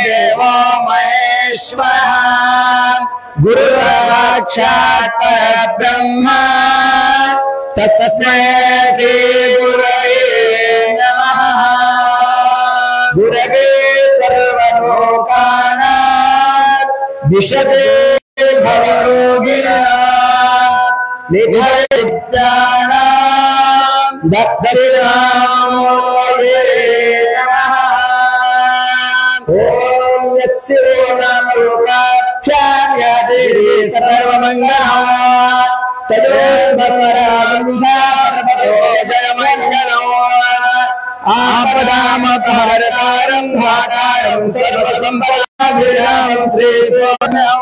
देवो महेश्वरः गुरुसाक्षात् परब्रह्म तस्मै श्री गुरवे नमः। गुरवे सर्वलोकानां विशते भवरोगिणां निधनानां दक्षिणामूर्तये नमः। ओम यस्य नाम लोकाभ्यां याति सर्वमङ्गलम् तदोस्मरावं सर्वतो जयमङ्गलम्। आपदामपहरतारं धातारं सर्वसम्पदाभिरामं श्रीस्वामिनः।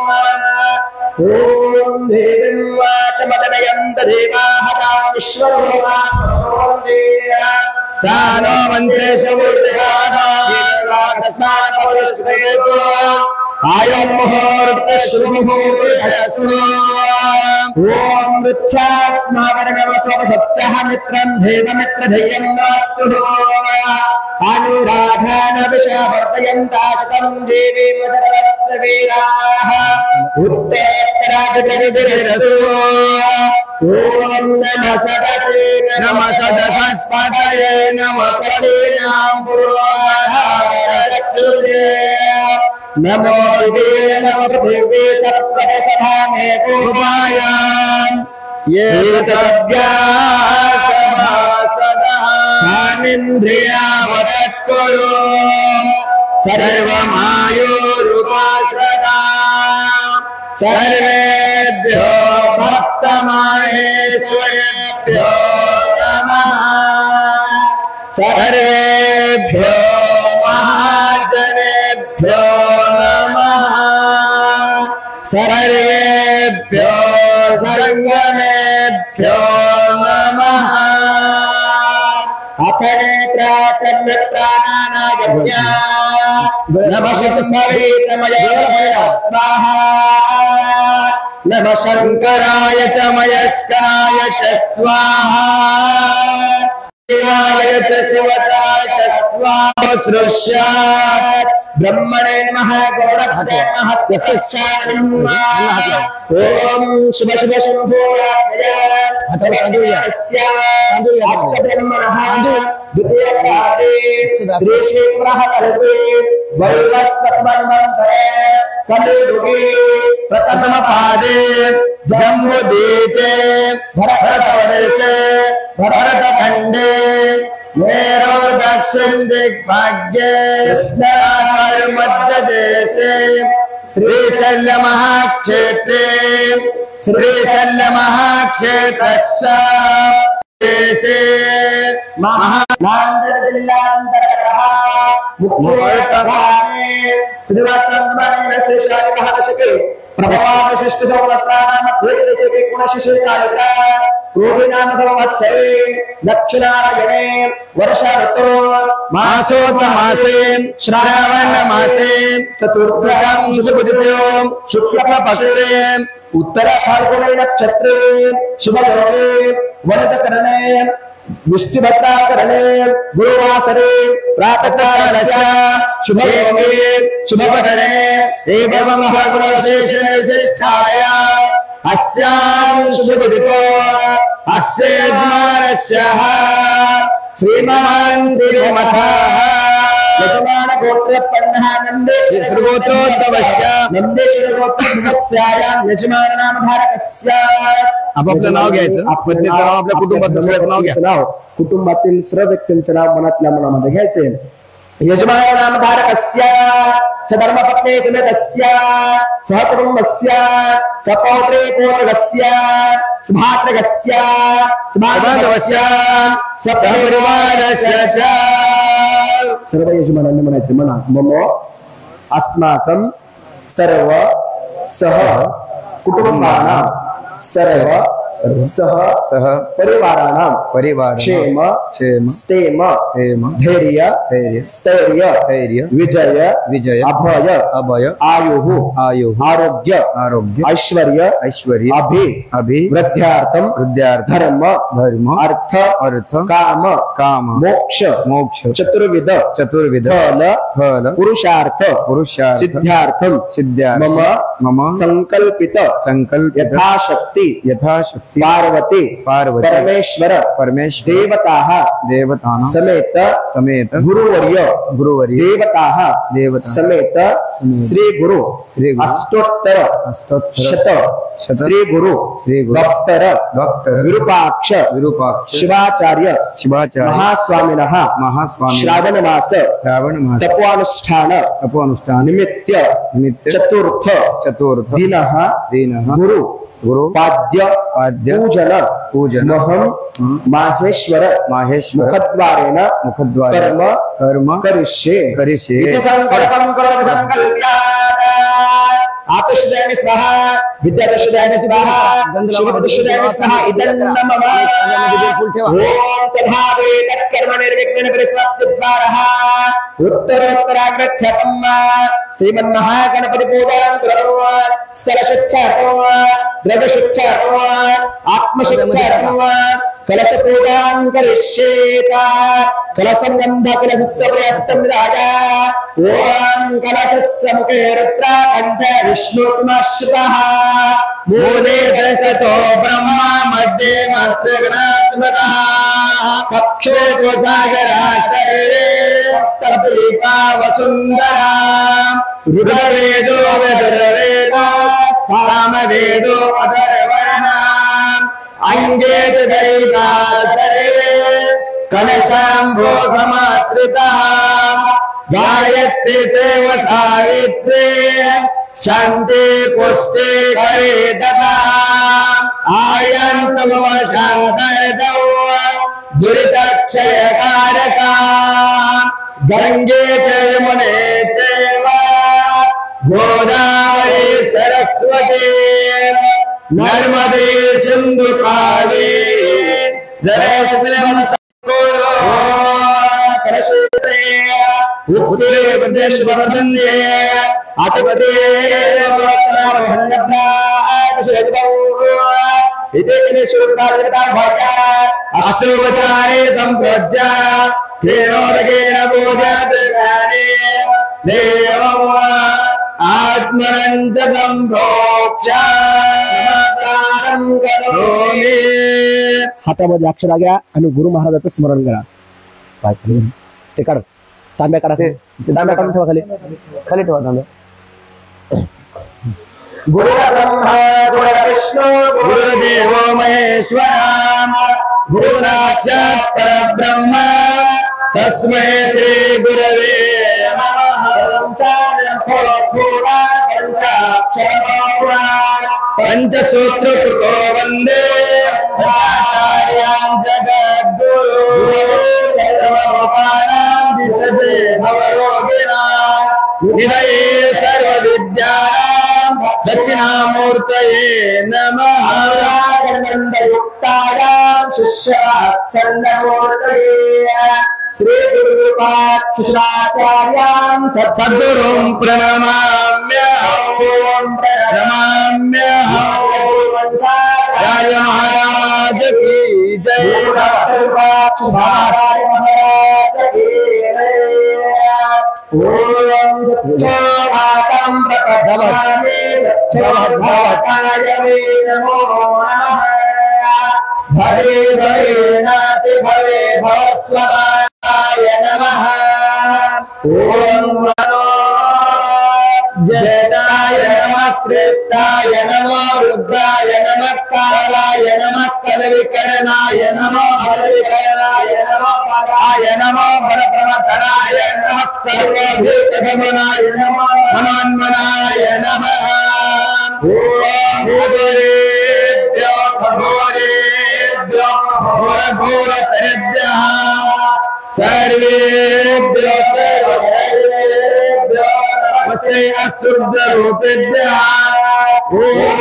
ओम देवीं वाचमदनयं देवाहतां विश्वरूपां सानो मन्त्रेषु मूर्तिहादास्मानवष्टदेवो आयं मुहूर्ते शुभमुहूर्ते ओम वृक्षास्माकर्णवसो सत्यः मित्रं देवमित्रधेयं नास्तु अनुराधान विषवर्तयन्ताशतं देवी वसरस्य वीराः उत्तरादिरसु ओम नमः सदसे नमः सदस्पतये नमः सदीनां पुरोहारक्षुते नमो दिवे नमो पृथिवी सप्तसभामे पूर्वायाम् ये सद्यासभासदः स्वामिन्द्रियावदत्कुरु सर्वमायुरुपासदा सर्वेभ्यो भक्तमाहेश्वरेभ्यो नमः। सर्वेभ्यो महाजनेभ्यो नमः। सर्वेभ्यो धर्ममेभ्यो नमः। अपने प्राचन्यप्राणानागम्या नमः शक्तिस्मरीतमय स्वाहा नमः शंकराय च मयस्कराय च स्वाहा शिवाय च शिवताय च स्वाहा सृष्यात् ब्रह्मणे नमः गौरभद्रे नमः स्थितिश्चाय ओम शुभ शुभ शंभोरात्मय ब्रह्मणः द्वितीयपादे श्री श्रीप्रः कल्पे वैवस्वतमन्वन्तरे कलियुगे प्रथमपादे जम्बुद्वीपे भरतवर्षे भरतखण्डे मेरो दक्षिण दिग्भाग्ये कृष्णार्मध्यदेशे श्रीशैल महाक्षेत्रे श्रीशैल महाक्षेत्रस्य देशे महानान्दजिल्लान्तर्गतः मुख्यभागे श्रीवत्तमनेन श्रीशालिमहादशके प्रभवाविशिष्ट संवत्सराणां मध्ये श्रीशके गुणशिशिकालसा रोहिणाम संवत्सरे दक्षिणायने वर्षा ऋतौ मासोत्तमासे श्रावण मासे चतुर्थकं शुभदिव्यों शुक्लपक्षे उत्तर फाल्गुनी नक्षत्रे शुभयोगे वनचकरणे विष्णुभद्राकरणे गुरुवासरे प्रातःकालस्य शुभयोगे शुभपठने एवं फाल्गुनविशेषाया अस्यां शुभदिको अस्य यजमानस्य श्रीमान् श्रीमठः यजमान गोत्रपन्नः नन्देश्वर श्रीगोत्रोद्भवस्य नन्देश्वर गोत्रभवस्यायां यजमान नाम धारकस्य आपलं नाव घ्यायचं पत्नीचं नाव आपल्या कुटुंबातलं सगळ्याचं नाव घ्या कुटुंबातील सर्व व्यक्तींचं नाव मनातल्या मनामध्ये घ्यायचे यजमान नाम धारकस्य सधर्मपत्नी समेतस्य सहकुटुंबस्य सपौत्रे पौत्रस्य सुभात्रकस्य सुभागवस्य सपरिवारस्य च सर्व यजमानांनी म्हणायचे म्हणा मम अस्माकं सर्व सह कुटुंबानां सर्व सह परिवाराणां क्षेम स्थेम धैर्य स्थैर्य विजय अभय आयुः आरोग्य ऐश्वर्य वृद्ध्यार्थं धर्म अर्थ काम मोक्ष चतुर्विध फल पुरुषार्थ सिद्ध्यार्थं मम संकल्पित यथाशक्ति पार्वती परमेश्वर देवताः समेत गुरुवर्य देवताः समेत श्री गुरु अष्टोत्तर शत श्री गुरु डॉक्टर विरूपाक्ष शिवाचार्य महास्वामिनः श्रावण मास तपोनुष्ठान निमित्त चतुर्थ दिनः गुरु पाद्य पूजन माहेश्वर मुखद्वारेण कर्म करिष्ये इति संकल्पं करोमि संकल्प्य आतुष्यदाय स्वाहा विद्यातुष्यदाय स्वाहा शिवतुष्यदाय स्वाहा इदं नमः ओम तथावे तत्कर्म निर्विघ्नेन परिसमाप्तिद्वारः उत्तरोत्तराग्रथ्यतं श्रीमन्महागणपति पूजां करोमि स्थलशिक्षा द्रव्यशिक्षा आत्मशिक्षा कलश पूजां करिष्येत कलशं गन्ध कलशस्य प्रयस्तं राजा ओम कलशस्य मुखे रुद्राकण्ठे विष्णु समाश्रितः मूले दशतो ब्रह्मा मध्ये महत्त्वगणस्मृतः कक्षे गोसागराशरे सप्तद्वीपा वसुन्धरा ऋग्वेदो वेदो सामवेदो अथर्वणः अंगे दैवासरे कलशाम्भो समाश्रितः गायत्री चैव सावित्री शान्ति पुष्टि करे तथा आयन्तमव शान्तर्दौ दुरितक्षयकारका गंगे च यमुने चैव गोदावरी सरस्वती नर्मदे सिंधु कावेरी जलस्मिन् संकुलो करशेते उत्तरे प्रदेश वर्धन्ये आतिपते समरत्नाभण्डभ्रा अभिषेकौ इति निशुल्कार्यता भया अष्टोपचारे सम्प्रज्य तेनोदकेन पूजाद्रव्याणि देवम् आत्मनंच संभोक्ष्य नमस्कारं करोमि हातामध्ये अक्षरा घ्या आणि गुरु महाराजाचं स्मरण करा पाय खाली ते काढ तांब्या काढा ते तांब्या काढून ठेवा खाली ठेवा तांब्या गुरु ब्रह्मा गुरु विष्णु गुरुदेवो महेश्वरा गुरु साक्षात् परब्रह्म तस्मै श्री गुरवे नमः पंचसूत्र कृतो वंदे आचार्यां जगद्गुरु सर्वलोकानां दिशते भवरोगिणां निधये सर्वविद्यानां दक्षिणामूर्तये नमः आनन्दयुक्तायां शिष्यात्सन्नमूर्तये श्री गुरुपाक्षुश्राचार्यां सद्गुरुं प्रणमाम्यहं आचार्य महाराज की जय गुरुपाक्षुश्राचार्य महाराज की ओम सच्चिदानन्दं प्रकटवामे सच्चिदानन्दाय नमो नमः भवे भवे नाति भवे भवस्वताय नमः ओम नमो जयताय नमः श्रेष्ठाय नमो रुद्राय नमः कालाय नमः कलविकरणाय नमो हरविकरणाय नमो पराय नमो बलप्रमथनाय नमः सर्वभूतगमनाय नमो मनान्मनाय नमः ओम भूतेभ्यो खगोरेभ्यो घोरघोरतरेभ्यः सर्वेभ्यो सर्वेभ्यो नमस्ते अस्तुभ्यरूपेभ्यः ओम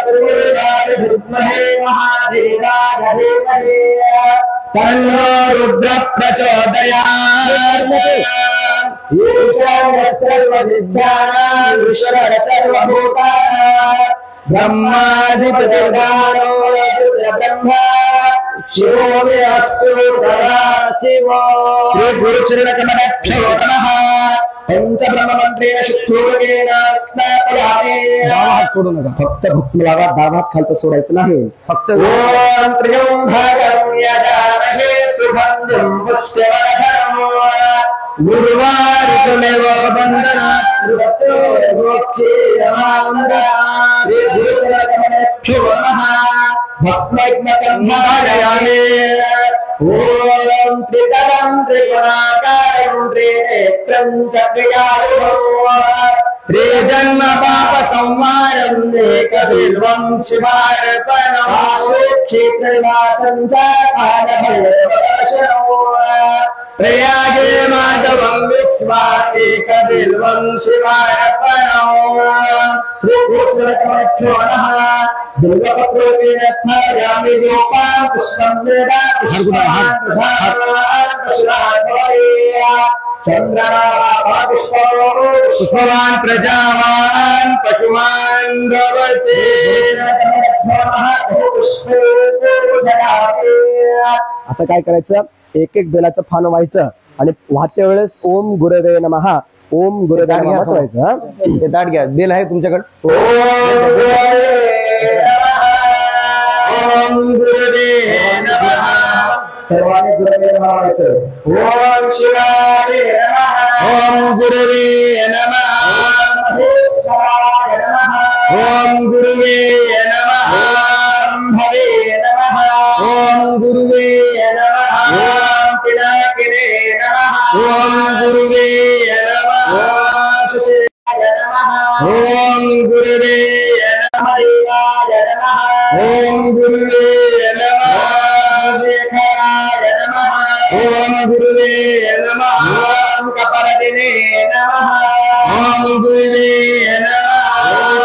विद्महे महादेवाय धीमहि तन्नो रुद्र प्रचोदयात् ईशानः सर्वविद्यानां ईश्वरः सर्वभूतानां ब्रह्माधिपतिर्गानो ब्रह्मा शिवो मे अस्तु सदा शिवो श्री गुरुचरणकमलभ्यो नमः पंचब्रह्ममन्त्रेण शुद्धोदकेन स्नापयामि हात सोडू नका फक्त भस्म लावा दाबात खालतं सोडायचं नाही फक्त ओम त्र्यंबकं यजामहे सुगन्धिं पुष्टिवर्धनम् गुरुवारितमेव बन्धनात् श्री गुरुचरणकमलभ्यो नमः भस्मैक्मकं धारयामि ओम त्रिकलं त्रिगुणाकारं त्रिनेत्रं चक्रियायुधं त्रिजन्म पाप संहारं एकबिल्वं शिवार्पणम् क्षेत्रवासं च कालभैरवदर्शनम् प्रयागे माधवं विश्वा एकबिल्वं शिवार्पणम् श्री गुरुचरणकमलभ्यो नमः दुर्गपत्रोतेन स्थायामि गोपां पुष्पं वेदा पुष्पवान् प्रजावान् पशुमान् भवते आता काय करायचं एक एक बेलाचं फान व्हायचं आणि वाहत्या वेळेस ओम गुरुवे नमः ओम गुरुवे नमः करायचं हा ते ताट घ्या बेल आहे तुमच्याकडे ओम गुरुवे नमः सर्वांनी गुरुवे नमः म्हणायचं ओम शिवाय नमः ओम गुरुवे नमः ओम गुरुवे नमः भवे नमः ओम गुरुवे नमः ओम पिनाकिने नमः ओम गुरुवे नमः ओम शशियाय नमः ओम गुरुवे नमः ओम गुरुवे नमः देखाय नमः ओम गुरुवे नमः ओम कपरदिने नमः ओम गुरुवे नमः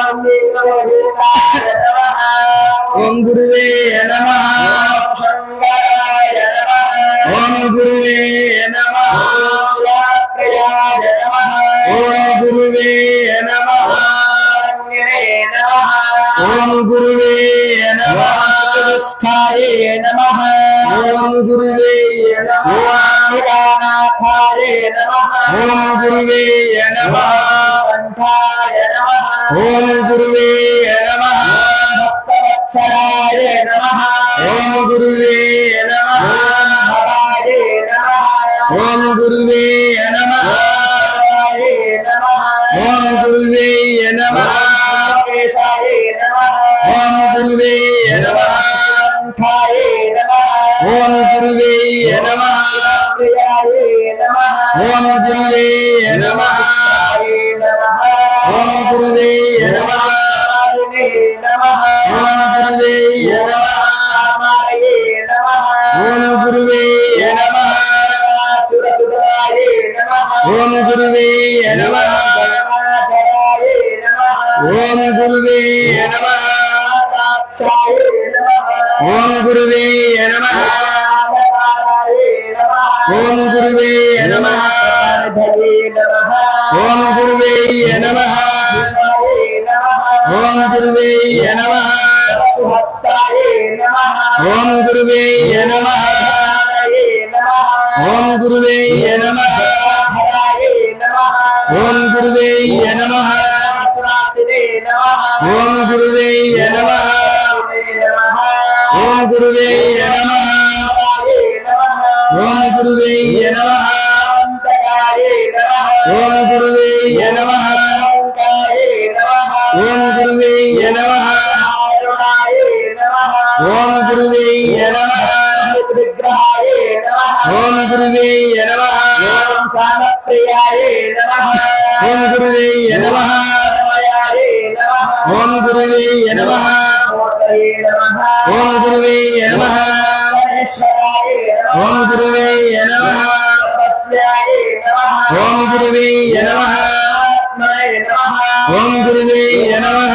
ओम नीललोहिताय नमः ओम गुरुवे नमः शंकराय नमः ओम गुरुवे नमः व्याप्याय नमः ओम गुरुवे नमः ओम गुरुवे नमः प्रतिष्ठाय नमः ओम गुरुवे नमः नाथाय नमः ओम गुरुवे नमः कंठाय नमः ओम गुरुवे नमः भक्तवत्सलाय नमः ओम गुरुवे नमः भवाय नमः ओम गुरुवे नमः ओम गुरुवे नमः केशाय नमः ओम गुरुवे नमः कंठाय नमः ओम गुरुवे नमः प्रियाय नमः ओम गुरुवे नमः ओम गुरुवे नमः ओम गुरुवे नमः ओम गुरुवे नमः सुरसुराय नमः ओम गुरुवे नमः ओम गुरुवे नमः ओम गुरुवे नमः ओम गुरुवे नमः ओम गुरुवे नमः ओम गुरुवे नमः ओम गुरुवे नमः ओम गुरुवे नमः ओम गुरुवे नमः ओम गुरुवे नमः ओम गुरुवे नमः ओम गुरुवे नमः ओम गुरुवे नमः ओम गुरुवे नमः ओम गुरुवे नमः ओम गुरुवे नमः ओम सामप्रियाय नमः ओम गुरुवे नमः ओम गुरुवे नमः ओम गुरुवे नमः ओम गुरुवे नमः ओम गुरुवे नमः ओम गुरुवे नमः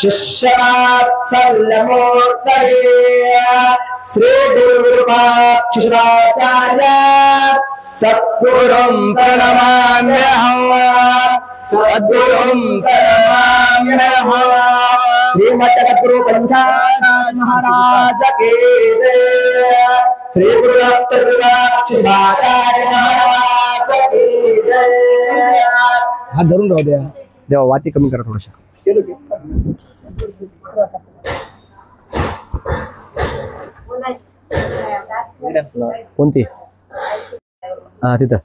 शिष्यवात्सल्यमूर्तये श्री गुरुपाक्षिराचार्य सद्गुरुं प्रणमाम्यहं सद्गुरुं प्रणमाम्यहं श्रीमद् जगद्गुरु पंचानन महाराज की जय श्री गुरुपाक्षिराचार्य महाराज की जय हात धरून राहू द्या देवा वाटी कमी करा थोडीशी कोणती हा तिथं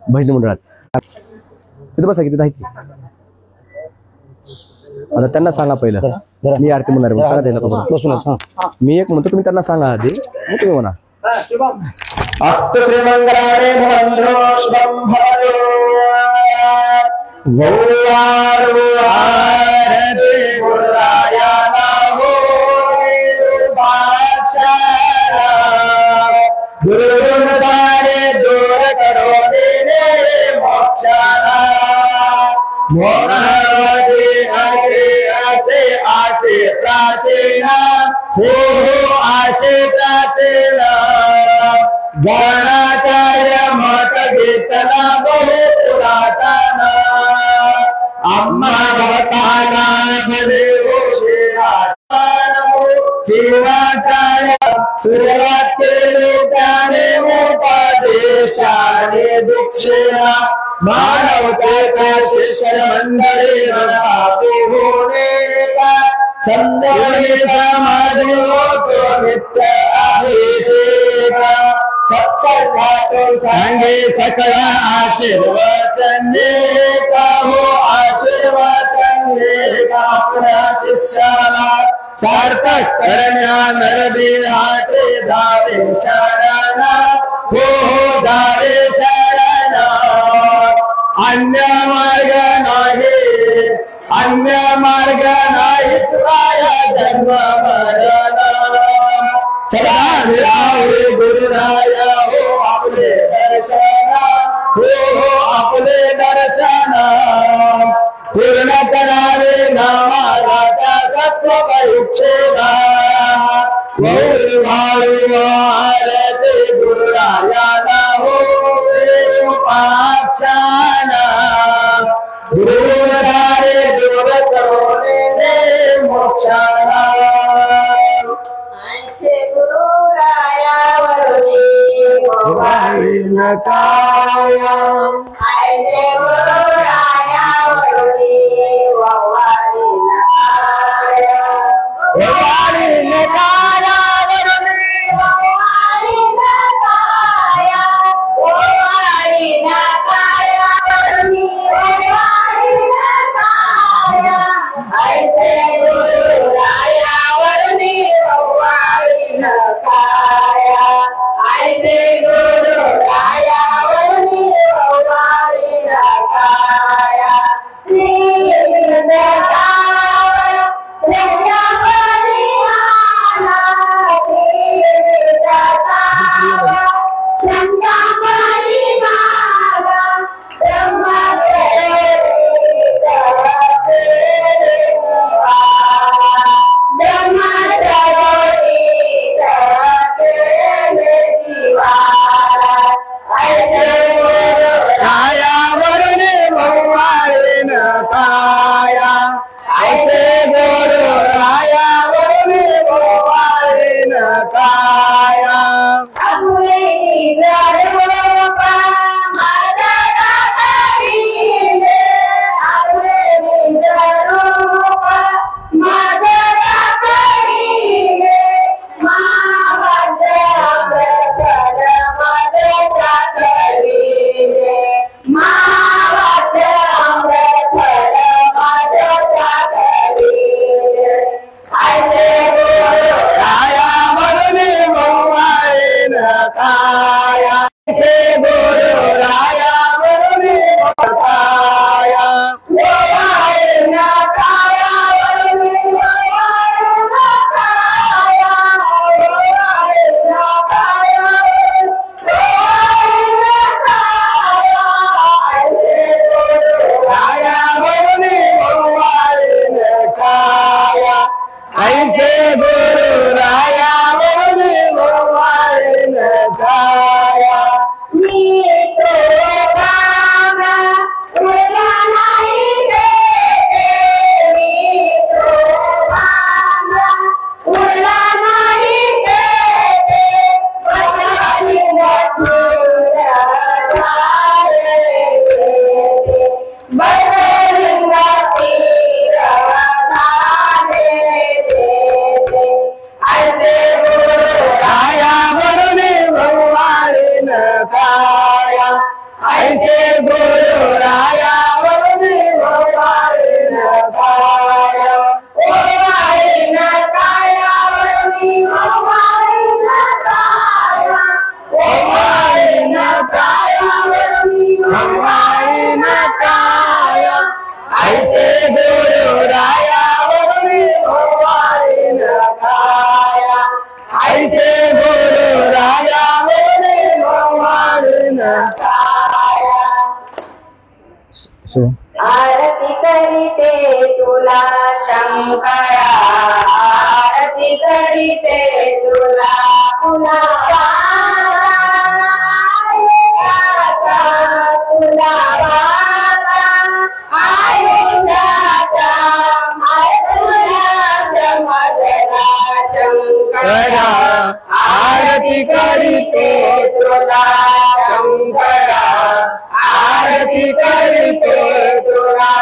बहिणी मंडळात तिथं बसा की तिथं आहे आता त्यांना सांगा पहिलं मी आरती म्हणणार सांगा त्याला बसूनच मी एक म्हणतो तुम्ही त्यांना सांगा आधी मग तुम्ही म्हणा अस्तु श्रीमंगलाने भवन्तो शुभं भवतो गौरारुवारते गुराया नमो गुरुपाक्षरा गुरुगुण सारे दूर करो देने मोक्षाना मोहनादे आसे आसे प्राचीना हो आसे प्राचीना गणाचार्य मठ घेतला बहु पुरातन आम्हा भक्ताना देव शिवाचार्य सुरुवात केली त्याने उपदेशाने दीक्षेला मानवतेचा शिष्य मंडळी होणे संध्याकाळी समाधी होतो नित्य अभिषेक सत्संगातून सांगे सकळ आशीर्वचन हो आशीर्वचन आपल्या शिष्याला सार्थक करण्या नरदेहाचे धावे शरणा हो धावे शरणा अन्य मार्ग नाही अन्य मार्ग नाहीच माया जन्म मरण सदा मिळावे गुरुराया हो आपले दर्शन हो आपले दर्शन पूर्ण करावे नामाला सत्व परीक्षेला आरती गुरुरायाला हो पाक्षाना गुरुरारे दूर करोने दे मोक्षाला वाळीन काया ऐसे गुरुरायावरुनी वाळीन काया वाळीन काया वरुनी वाळीन काया वाळीन काया वरुनी वाळीन काया ऐसे गुरुरायावरुनी वाळीन काया ऐसे गुरुरायावरुनी वाळीन काया ऐसे गुरु राया वरवारी नकाया मी तो बाबा उला नाही देते मी तो बाबा उला नाही देते बजारी नकुला धारे देते बजारी नकुला धारे देते ऐसे गुरु राया वरने भगवारी नकाया ऐसे गुरु राया वरने भगवारी नकाया ओवारी नकाया वरनी ओवारी नकाया ओवारी नकाया वरनी भगवारी नकाया ऐसे गुरु राया वरने भगवारी नकाया ऐसे गुरु राया वरने भगवारी नकाया आरती करीते तुला शंकरा आरती करीते तुला तुला तुला आयुष्याचा समजला शंकरा आरती करीते तुला शंकरा आरती करीते तुला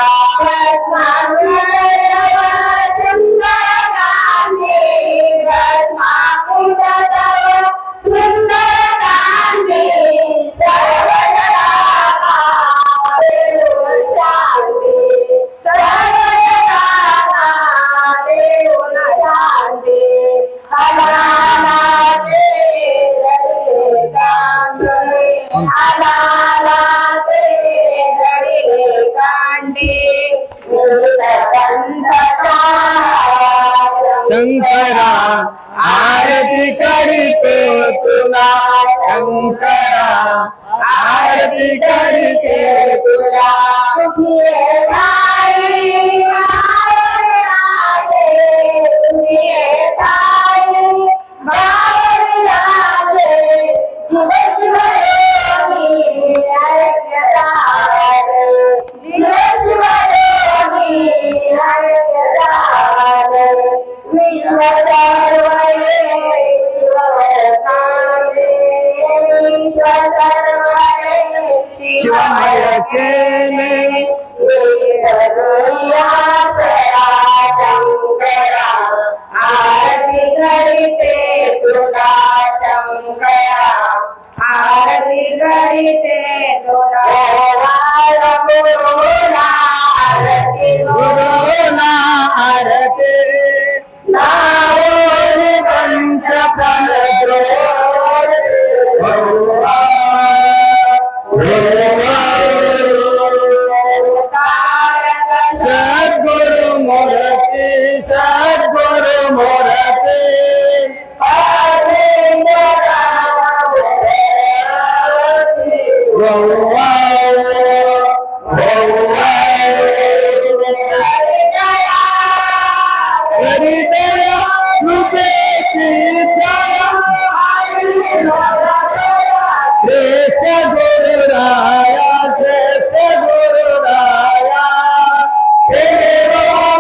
शंकरा आरती करीते तुला शंकरा आरती करीते तुला शिवमय केले शंकरा आरती करीते तुला शंकरा आरती करीते तुला गुरुला आरती गुरुना आरती नावोनी पंच सद्गुरु मूर्ति सद्गुरु मूर्ति हृदय रूपे श्रेष्ठ गुरु राया श्रेष्ठ गुरु राया तेरे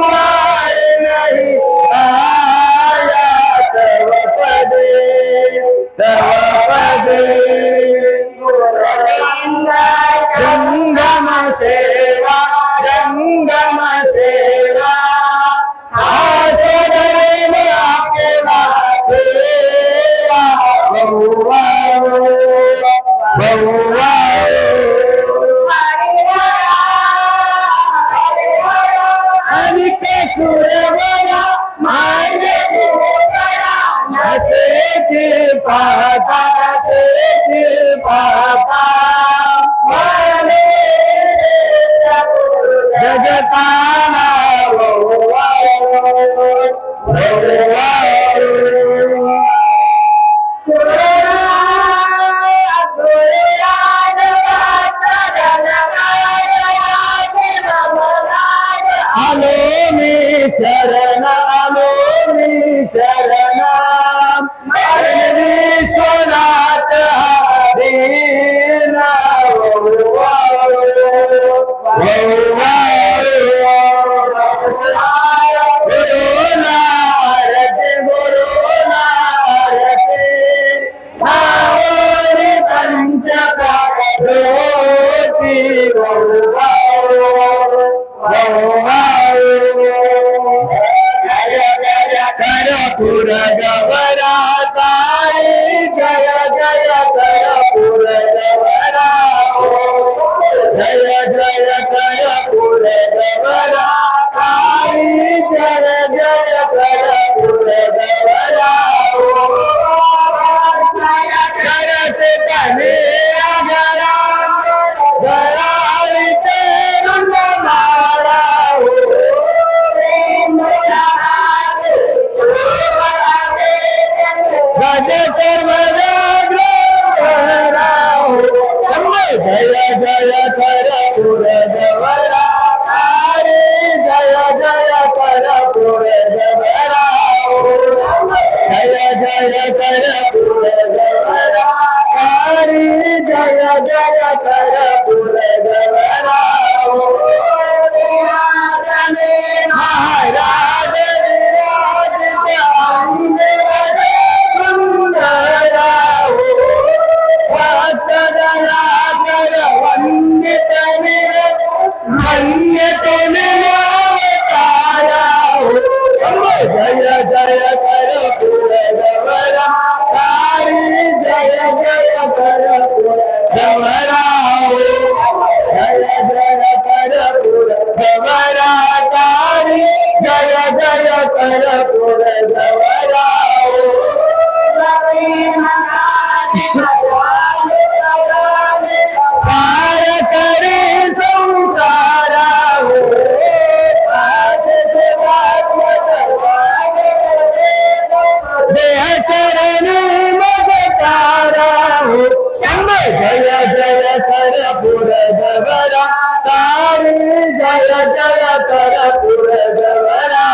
मार नहीं आया तव पदे जंगम सेवा हाथ धरे में अकेला तेरा बहुआ अनिक सुरवरा मारे नसे के पाता जगताना आलो मी शरण आलो शरण विश्वनाथ दीन गुरु नारद नावरी पंचकोटि करपुर गवरा तारी जय जय करपुर गवरा जय जय करपुर गवरा तारी जय जय करपुर गवरा करत बने गया गया मारा गज जय जय करपुर गवरा तारी जय जय करपुर गवरा जय जय करपुर गवरा तारी जय जय करपुर गवरा महाराज वंदित जय जय करपुर गवरा तारी जय जय करपुर गवरा जय जय करपुर गवरा तारी जय जय करपुर गवरा पार करे संसारा देह चरण मगतारा जय जय करपुर गवरा तारी जय जय करपुर गवरा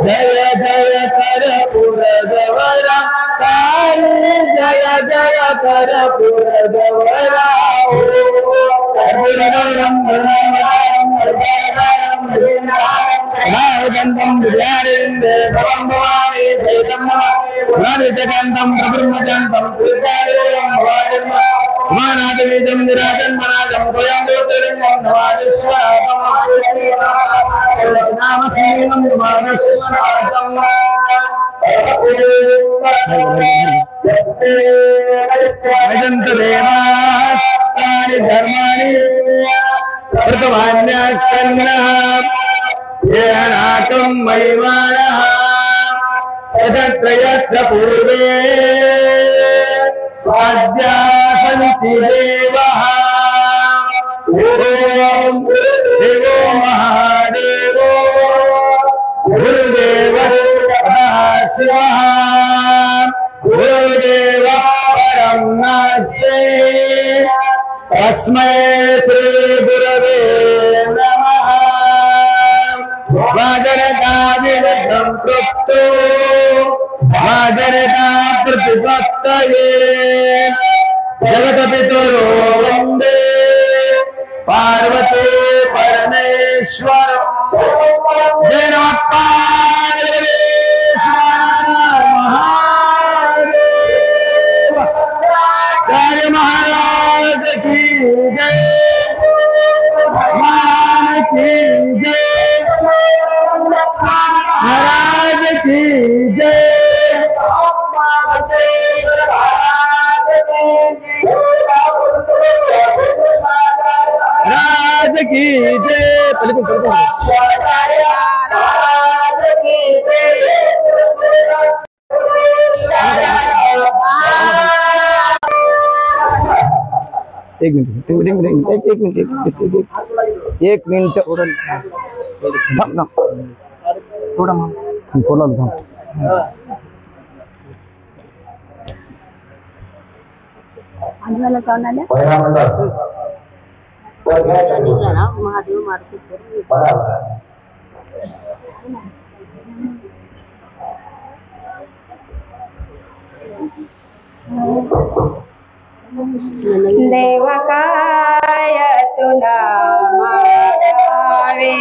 जय जय करपुर गवरा तारी जय जय करपुर गवरा गंधम विद्यारेन्द्र भवं भवानी जगंधम ब्रह्मजंतम मानादीजम निराजन्मनाजम स्वयं ज्योतिर्लिंगम नवादिश्वरम नाम श्रीमं मानस्वनाजम अजंतदेवास्तानि धर्माणि प्रतमान्यास्कन्नः येनाकं महिमानः यत्र यत्र पूर्वे आद्या सन्ति देवः ॐ देवो महादेवो गुरुदेवः शिवः गुरुदेवः परं नास्ति तस्मै श्री गुरवे नमः वादरकाविव सम्पृक्तो वादरका प्रतिपत्तये जगतपितरो वन्दे पार्वती परमेश्वर जय नमः पार्वतीश्वर महादेव जय महाराज की जय मान की जय महाराज की जय राज की जय एक मिनट थोड़ा बोला महादेव मार्केट देव काय तुला मागावे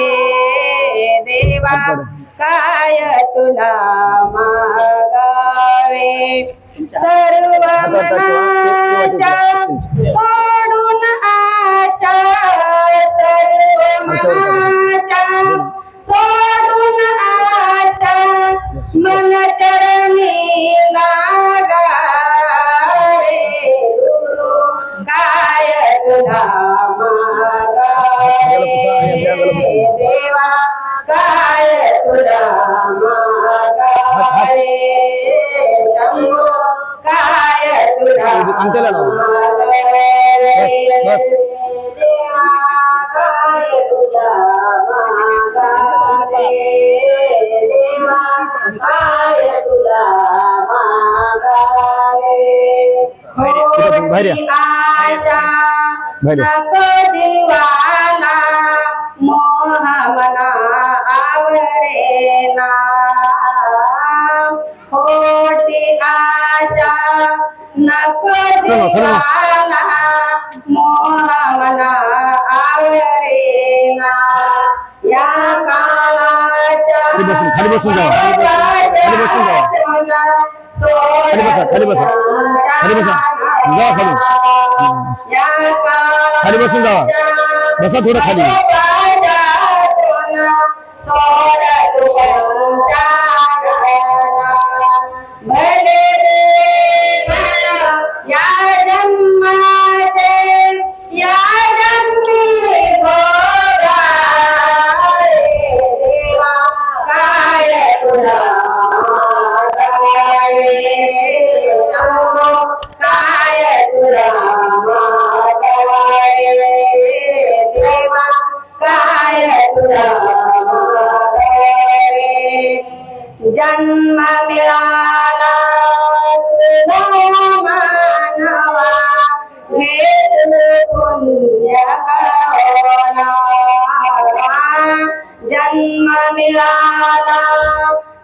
देवा काय तुला मागावे सर्व मनाच्या सोडून आशा सर्व मनाच्या सोडून आशा मन चरणी लागावे गुरु काय तुला मागावे देवा काय तुला मागावे शंभो काय तुला मागावे देवा काय तुला मागावे देवा काय तुला मागावे आशा नको जीवाला मोह मना आवरेना खोटी आशा नको जीवाला मोह मना आवरेना या काळाच्या खाली बसून जा खाली बसा बसा थोडं खाली जन्म मिळाला मानवा घेत पुण्य करोना जन्म मिळाला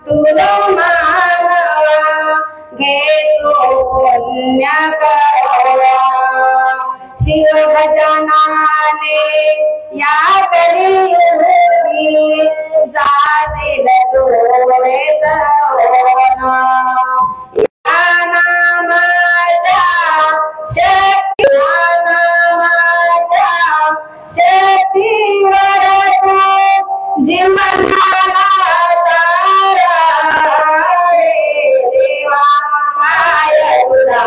तुला मानवा घेतो पुण्य करोना शिव भजनाने या कलियुगी जातील डोळे तरोना या नामाच्या शक्ती शक्तीवर जीवनाला तारा देवा काय तुला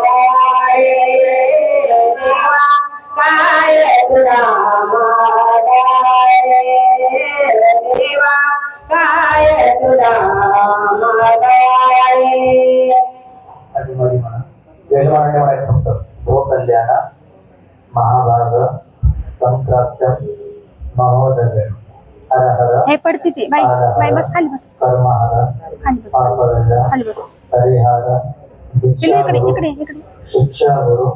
मागावे देवा काय तुला मागावे देवा काय तुला मागावे फक्त भो कल्याण महाभाग संप्राप्त महोदय हर हर हे पडते ते बाई बाई बस खाली बस परमहर खाली बस खाली बस हरिहर इकडे इकडे इकडे शिक्षा गुरु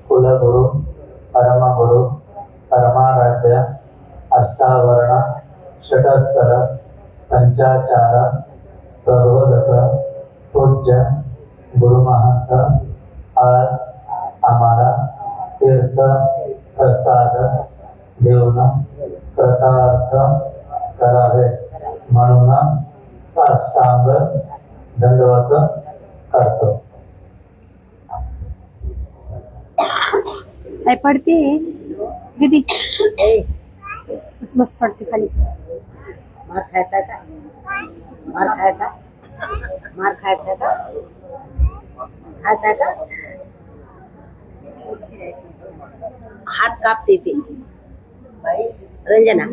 कुलगुरु परमगुरु परमाराध्य अष्टावर्ण षटस्तर पंचाचार प्रबोधक पूज्य गुरुमहंत आज आम्हाला तीर्थ प्रसाद देऊन कृतार्थ करावे म्हणून साष्टांग दंडवत करतो. काय पडते दीदी बस बस पडते खाली मार खायचा का मार खायचा मार खायचा का खायचा का हात कापते ते रंजना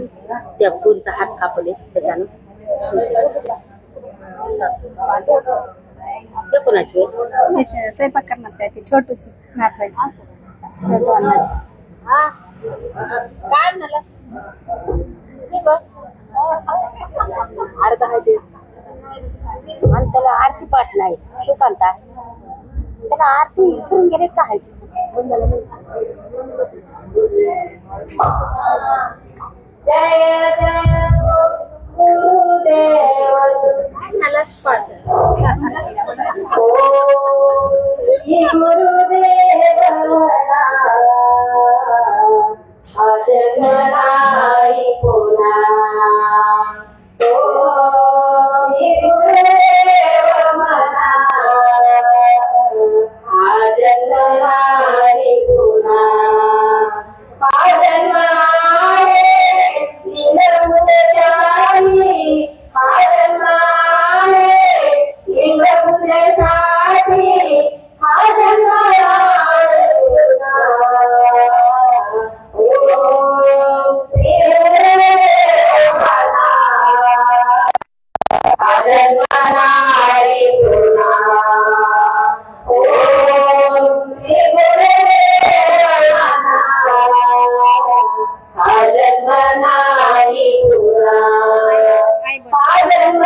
त्या पुरीचा हात कापले त्याच्यानं ते कोणाची स्वयंपाक करणार काय ते छोटूशी नातवायची छोटू अन्नाची काय म्हणाला अर्धा आहे ते आणि त्याला आरती पाठ नाही सुकांता त्याला आरती विसरून गेले काय जय जय गुरुदेव गुरुदेव जन्मनारी पुन्हा ओम श्री गुरुदेव हा जन्मनारी पुन्हा हा जन्म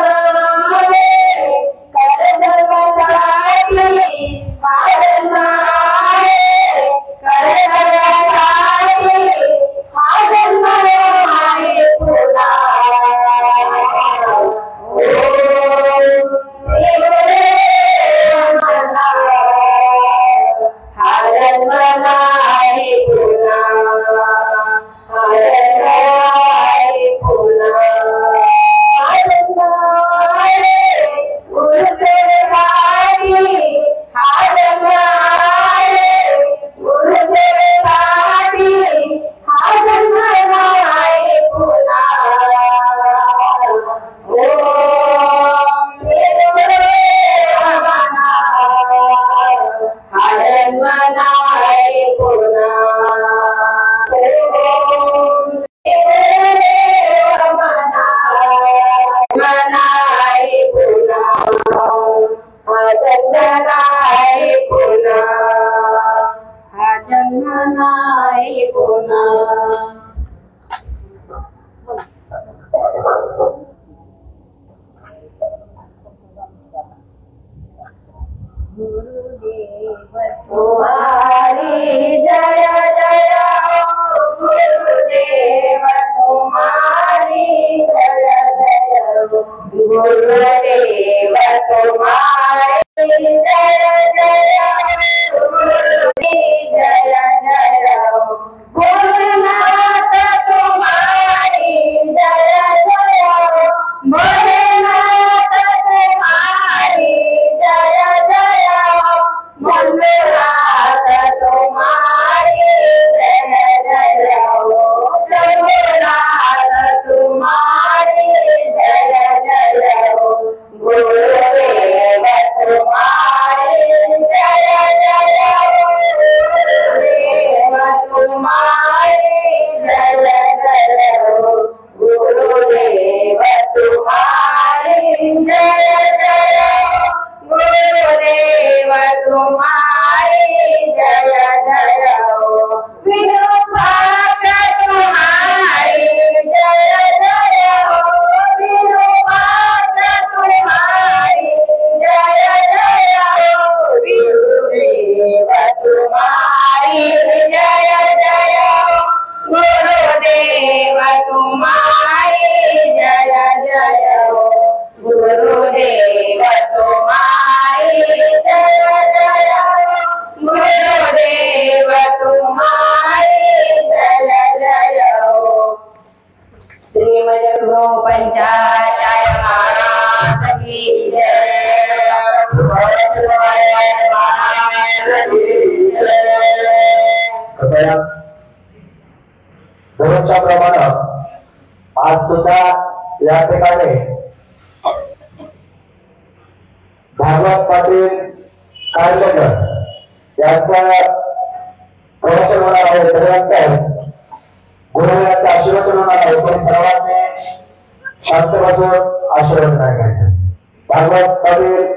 दररोजच्या प्रमाणे आज सुद्धा या ठिकाणी भागवत पाटील कार्लेकर यांचं प्रवचन होणार आहे. त्यानंतर गुरुवाराचा आशीर्वाद होणार आहे. पण सर्वांनी शांत बसून आशीर्वाद करायचा. भागवत पाटील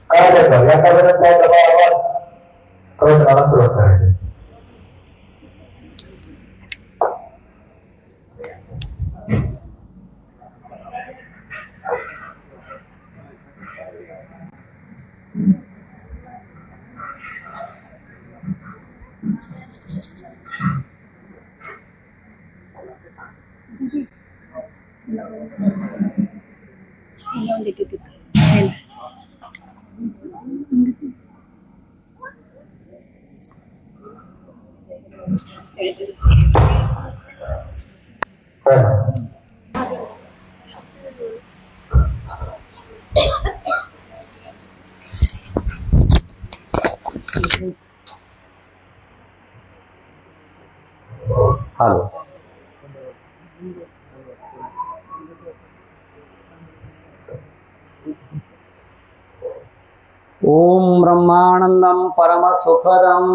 कार्लेकर यांच्यापर्यंत दबावावर प्रवचनाला सुरुवात करायची. हॅलो ओम ब्रह्मानंदं परमसुखदं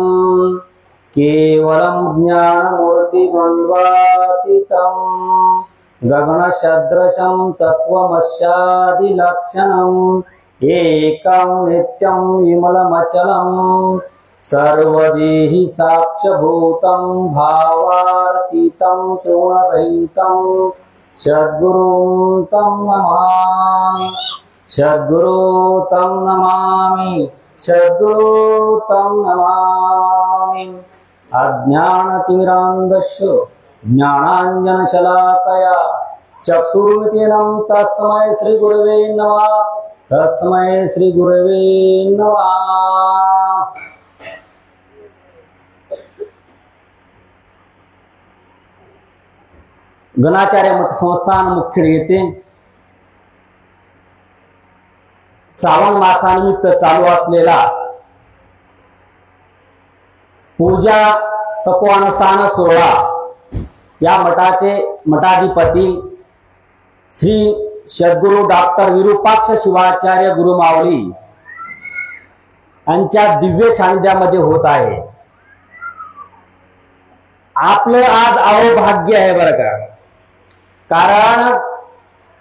केवलं ज्ञानमूर्तिद्वन्द्वातीतं गगनसदृशं तत्त्वमस्यादिलक्षणम् एकं नित्यं विमलमचलं सर्वदेहि साक्ष्यभूतं भावातीतं त्रिगुणरहितं सद्गुरुं तं नमामि सद्गुरु तं नमामि सद्गुरु तं नमामि। अज्ञानतिमिरान्धस्य ज्ञानाञ्जनशलाकया चक्षुरुन्मीलितं तस्मै श्रीगुरवे नमः तस्मै श्रीगुरवे नमः। गणाचार्य मठ संस्थान मुखेड येथे श्रावण मासानिमित्त चालू असलेला पूजा तपोअनुष्ठान सोहळा या मठाचे मठाधिपती श्री सद्गुरु डॉक्टर विरूपाक्ष शिवाचार्य गुरुमाऊली यांच्या दिव्य सानिध्यामध्ये होत आहे। आपलं आज अहोभाग्य आहे बरं का, कारण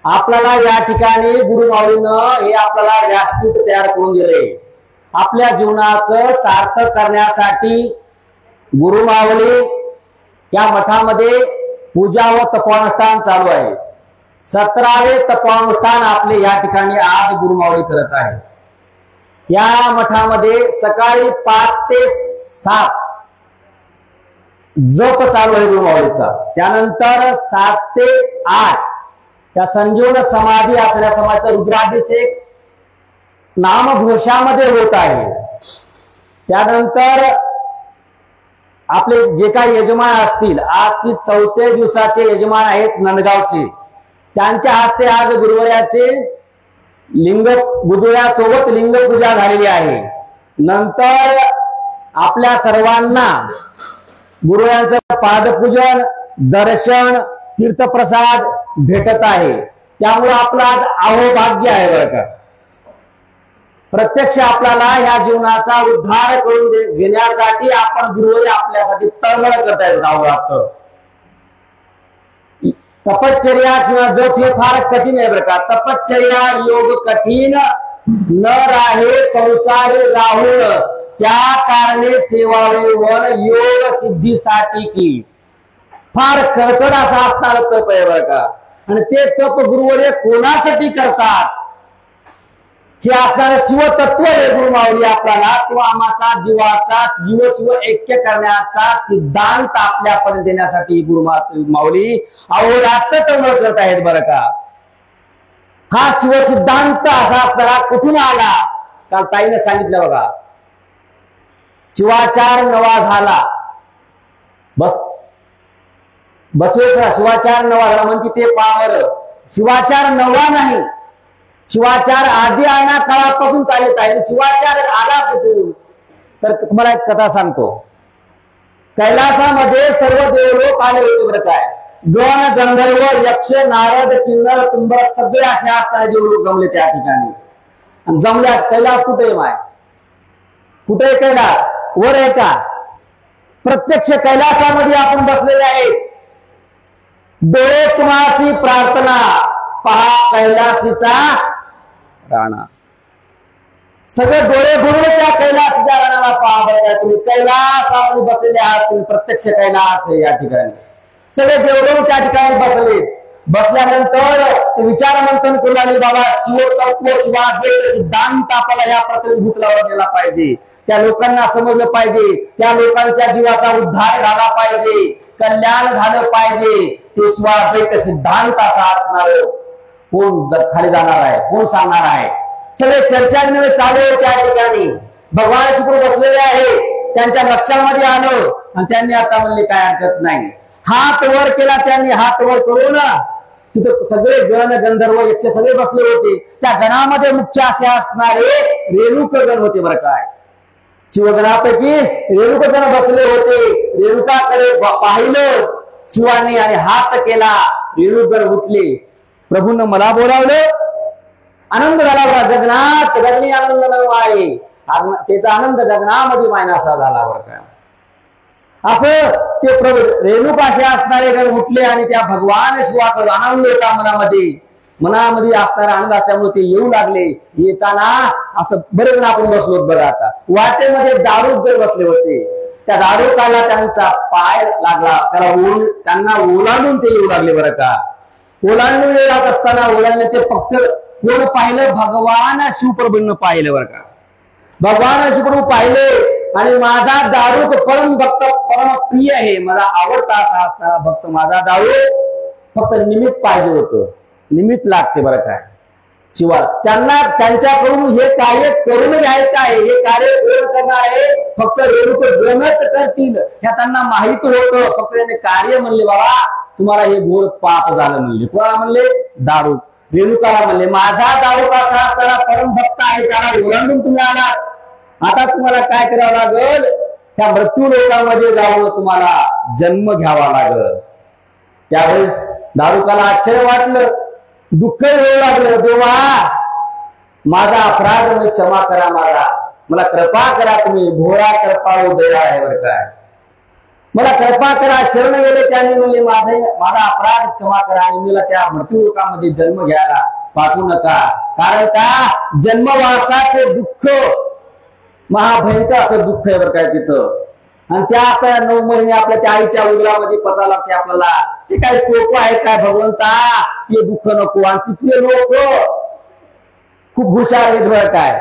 आपल्याला या ठिकाणी गुरुमाऊलीनं हे आपल्याला व्यासपीठ तयार करून दिले। आपल्या जीवनाचं सार्थक करण्यासाठी गुरुमाऊली या मठामध्ये पूजा व तपोअनुष्ठान चालू आहे। 17वे तपोअनुष्ठान आपले या ठिकाणी आज गुरुमाऊली करत आहे। या मठामध्ये सकाळी 5 ते 7 जप चालू आहे गुरुमाऊलीचा, त्यानंतर 7 ते 8 या संजीवन समाधी असलेल्या समाजाचा रुद्राभिषेक नामघोषामध्ये होत आहे। त्यानंतर आपले जे काही यजमान असतील, आजची 4थ्या दिवसाचे यजमान आहेत नंदगावचे, त्यांच्या हस्ते आज गुरुवर्याचे लिंग बुधुळ्यासोबत लिंग पूजा झालेली आहे। नंतर आपल्या सर्वांना गुरुवर्यांचं पादपूजन, दर्शन, तीर्थप्रसाद भेटत आहे। त्यामुळे आपलं आज अहोभाग्य आहे बरं का। प्रत्यक्ष आपल्याला या जीवनाचा उद्धार करून घेण्यासाठी आपण गुरुवर्य आपल्यासाठी तळमळ करतायत गावात। तपश्चर्या किंवा जप हे फार कठीण आहे बरं का। तपश्चर्या योग कठीण न राहे संसार राहुल त्या कारणे सेवावे वन योग सिद्धीसाठी की। फार कळकळ असा असणार तप आहे बरं का। आणि ते तप गुरुवर्य कोणासाठी करतात हे असणारं शिवतत्व आहे गुरुमाऊली आपल्याला, किंवा आम्हाचा जीवाचा जीवशिव ऐक्य करण्याचा सिद्धांत आपल्यापर्यंत देण्यासाठी गुरुमाऊली अहोरात्र तळमळ करत आहेत बरं का। हा शिवसिद्धांत असा असणारा कुठून आला? काल ताईने सांगितलं बघा, शिवाचार नवा झाला बसवेश्वर शिवाचार नवा झाला म्हणजे ते पावर शिवाचार नवा नाही, शिवाचार आधी आणा काळापासून चालत आहे। शिवाचार आला कुठून? तर तुम्हाला एक कथा सांगतो। कैलासामध्ये सर्व देवलोक आले होते बरं काय। गण गंधर्व यक्ष नारद किन्नर तुंबर सगळे असे असताना देवलोक जमले त्या ठिकाणी। आणि जमल्यास कैलास कुठे माय? कुठे कैलास? वर आहे का? प्रत्यक्ष कैलासामध्ये आपण बसलेले आहेत। डोळे तुम्हासी प्रार्थना पहा कैलासीचा राणा। सगळे डोळे भरून त्या कैलासीच्या राणाला पहा। तुम्ही कैलासामध्ये बसलेले आहात, तुम्ही प्रत्यक्ष कैलास आहे या ठिकाणी। सगळे देवलोक त्या ठिकाणी बसले। बसल्यानंतर ते विचार मंथन करू लागले, बाबा शिवतत्व शिवाद्वैत सिद्धांत आपल्याला या प्रतिभूत लावला पाहिजे, त्या लोकांना समजलं पाहिजे, त्या लोकांच्या जीवाचा उद्धार झाला पाहिजे, कल्याण झालं पाहिजे। ते शिवाद्वैत सिद्धांत असा असणार कोण खाली जाणार आहे, कोण सांगणार आहे? सगळे चर्चा चालू आहे त्या ठिकाणी। भगवान शुक्र बसलेले आहे, त्यांच्या लक्षामध्ये आलं आणि त्यांनी आता म्हणले काय हरकत नाही। हात वर केला त्यांनी, हात वर करून तिथे सगळे गण गंधर्व यक्ष सगळे बसले होते। त्या गणामध्ये मुख्य असे असणारे रेणुक गण होते बरं काय। शिवगणापैकी रेणुक गण बसले होते। रेणुकाकडे पाहिलं शिवानी आणि हात केला, रेणुक गण उठले। प्रभूंना मला बोलावलं, आनंद झाला बघा। गगनात गगनी आनंद आहे, त्याचा आनंद गगनामध्ये मायनासा झाला बरं का। असं ते रेणुकाशी असणारे घर उठले आणि त्या भगवान शिवाकडे आनंद होता मनामध्ये असणारा आनंद असल्यामुळे ते येऊ लागले. येताना असं बरेच जण आपण बसलो बघा. आता वाटेमध्ये दारूक बसले होते. त्या दारुकाला त्यांचा पाय लागला, त्यांना ओलांडून ते येऊ लागले बरं का. ओलांडून येत असताना ओलांडले ते फक्त एवढं पाहिलं, भगवान शिवप्रभूंना पाहिलं बरं का. भगवान शिवप्रभू पाहिले आणि माझा दारूक परम भक्त परम प्रिय आहे, मला आवडता असा असणारा भक्त माझा दारू फक्त निमित्त पाहिजे होतं. निमित्त लागते बरं काय शिवा. त्यांना त्यांच्याकडून हे कार्य करून घ्यायचं आहे. हे कार्य कोण करणार आहे? फक्त रेणुक गणच करतील ह्या त्यांना माहित होतं. फक्त त्याने कार्य म्हणले, बाबा तुम्हाला हे घोर पाप झालं म्हणले. कोणाला म्हणले? दारू. रेणुकाला म्हणले माझा दारूक असा असताना परम भक्त आहे, त्याला ओलांडून तुम्ही आलात. आता तुम्हाला काय करावं लागल? त्या मृत्यू लोकांमध्ये जाऊन तुम्हाला जन्म घ्यावा लागल. त्यावेळेस दारुकाला आश्चर्य वाटलं, दुःख येऊ लागलं. देवा माझा अपराध मी क्षमा करा, मला कृपा करा, तुम्ही भोळा कृपा उदया आहे बरं काय. मला कृपा करा. शरण गेले त्यांनी म्हणले माझा अपराध क्षमा करा आणि मला त्या मृत्यू लोकांमध्ये जन्म घ्यायला पाठवू नका. कारण का जन्मवासाचे दुःख महाभयंकर असं दुःख आहे बरं काय तिथं. आणि त्या आपल्या 9 महिने आपल्या त्या आईच्या उदरामध्ये पता लागते आपल्याला. ते काय सोपं आहे काय भगवंता? ते दुःख नको. आणि तिथले लोक खूप हुशार आहेत बरं काय.